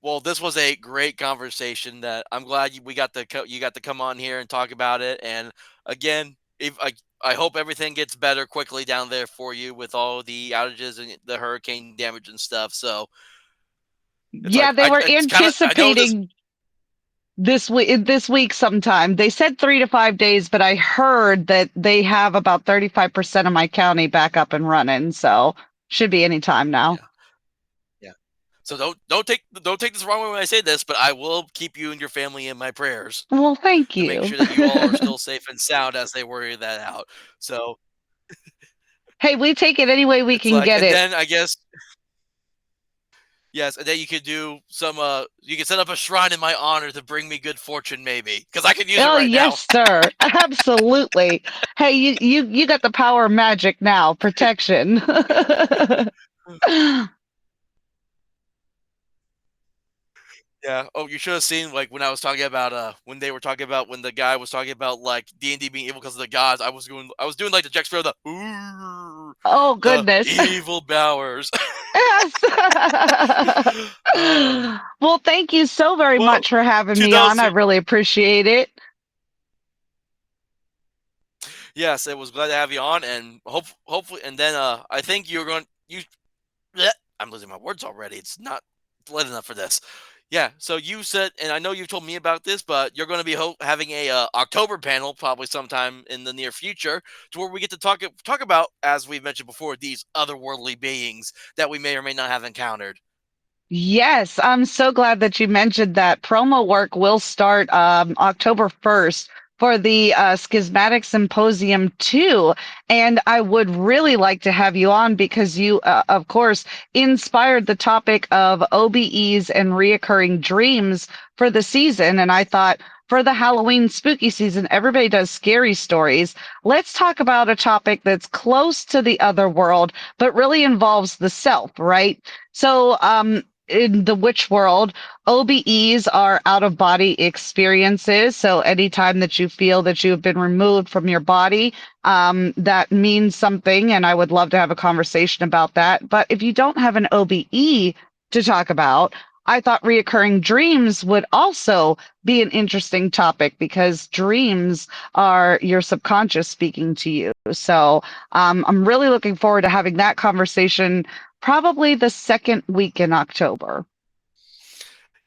Well, this was a great conversation. That I'm glad we got to you got to come on here and talk about it. And again, if I hope everything gets better quickly down there for you with all the outages and the hurricane damage and stuff. So it's Yeah, like they were it's kind of I know this. anticipating this week sometime. They said 3 to 5 days, but I heard that they have about 35% of my county back up and running, so should be any time now. Yeah, yeah. So don't take this the wrong way when I say this, but I will keep you and your family in my prayers Well, thank to make you. sure that you all are still safe and sound as they worry that out. So Hey, we take it any way we it's can like, get and it. then I guess yes, and then you could do some. You could set up a shrine in my honor to bring me good fortune, maybe, because I can use it Oh, right yes, now. sir. Absolutely. Hey, you got the power of magic now, protection. Yeah. Oh, you should have seen like when I was talking about when they were talking about when the guy was talking about like D&D being evil because of the gods. I was doing like the Jack Sparrow, the ooh, Oh, the goodness. evil bowers. Yes. uh, Well, thank you so very well, much for having to me on. those I who, really appreciate it. yes, it was glad to have you on, and hopefully, and then I think you're going you. Bleh, I'm losing my words already. It's not late enough for this. Yeah. So you said, and I know you told me about this, but you're going to be having a October panel probably sometime in the near future, to where we get to talk about, as we've mentioned before, these otherworldly beings that we may or may not have encountered. Yes, I'm so glad that you mentioned that. Promo work will start October 1st for the Schismatic Symposium 2. And I would really like to have you on because you, of course, inspired the topic of OBEs and reoccurring dreams for the season. And I thought, for the Halloween spooky season, everybody does scary stories. Let's talk about a topic that's close to the other world, but really involves the self, right? So, in the witch world, OBEs are out of body experiences. So anytime that you feel that you have been removed from your body, that means something. And I would love to have a conversation about that. But if you don't have an OBE to talk about, I thought reoccurring dreams would also be an interesting topic because dreams are your subconscious speaking to you. So I'm really looking forward to having that conversation probably the second week in October.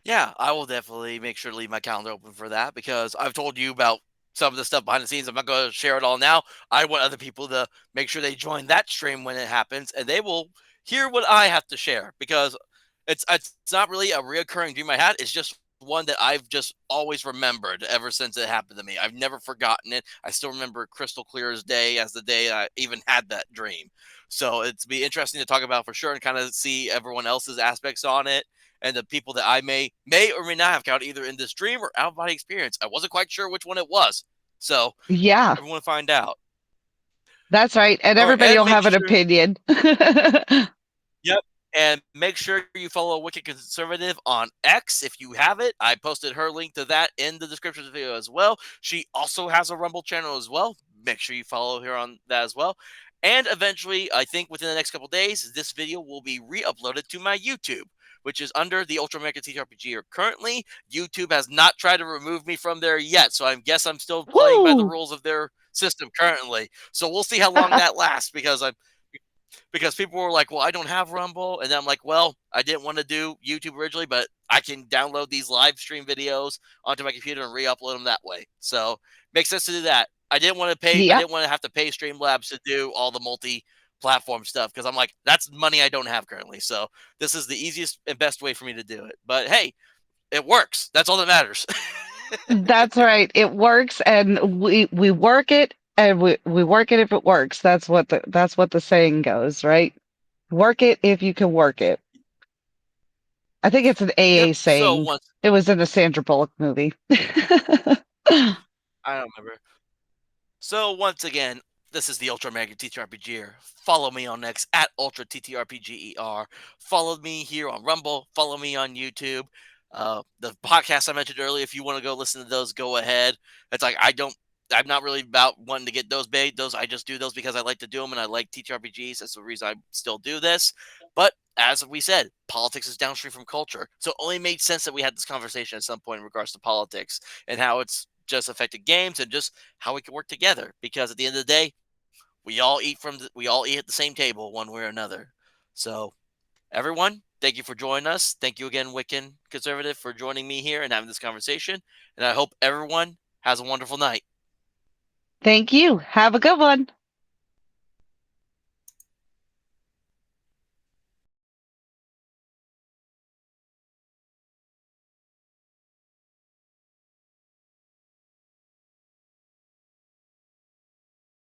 Yeah, I will definitely make sure to leave my calendar open for that, because I've told you about some of the stuff behind the scenes. I'm not going to share it all now. I want other people to make sure they join that stream when it happens, and they will hear what I have to share, because it's not really a reoccurring dream I had. It's just one that I've just always remembered ever since it happened to me. I've never forgotten it. I still remember it crystal clear as day, as the day I even had that dream. So it's be interesting to talk about for sure, and kind of see everyone else's aspects on it, and the people that I may or may not have counted either in this dream or out of body experience. I wasn't quite sure which one it was. So Yeah, everyone find out. that's right. And All right, everybody and will make have an sure. opinion. Yep. And make sure you follow Wicked Conservative on X if you have it. I posted her link to that in the description of the video as well. She also has a Rumble channel as well. Make sure you follow her on that as well. And eventually, I think within the next couple days, this video will be re-uploaded to my YouTube, which is under the Ultra American TTRPG. Currently, YouTube has not tried to remove me from there yet, so I guess I'm still playing by the Woo! rules of their system currently. So we'll see how long that lasts, because people were like, "Well, I don't have Rumble," and then I'm like, "Well, I didn't want to do YouTube originally, but I can download these live stream videos onto my computer and re-upload them that way." So makes sense to do that. I didn't want to pay. I Yep, didn't want to have to pay Streamlabs to do all the multi-platform stuff, because I'm like, that's money I don't have currently. So this is the easiest and best way for me to do it. But hey, it works. That's all that matters. that's right. It works, and we work it, and we work it if it works. That's what the saying goes, right? Work it if you can work it. I think it's an AA Yep. So saying. once It was in a Sandra Bullock movie. I don't remember. So once again, this is the Ultra Mega TTRPGer. Follow me on X at Ultra TTRPGER. Follow me here on Rumble. Follow me on YouTube. The podcast I mentioned earlier, if you want to go listen to those, go ahead. It's like I'm not really about wanting to get those paid. Those I just do those because I like to do them and I like TTRPGs. That's the reason I still do this. But as we said, politics is downstream from culture. So it only made sense that we had this conversation at some point in regards to politics and how it's just affected games and just how we can work together. Because at the end of the day, we all eat at the same table one way or another. So everyone, thank you for joining us. Thank you again, Wiccan Conservative, for joining me here and having this conversation. And I hope everyone has a wonderful night. Thank you. Have a good one.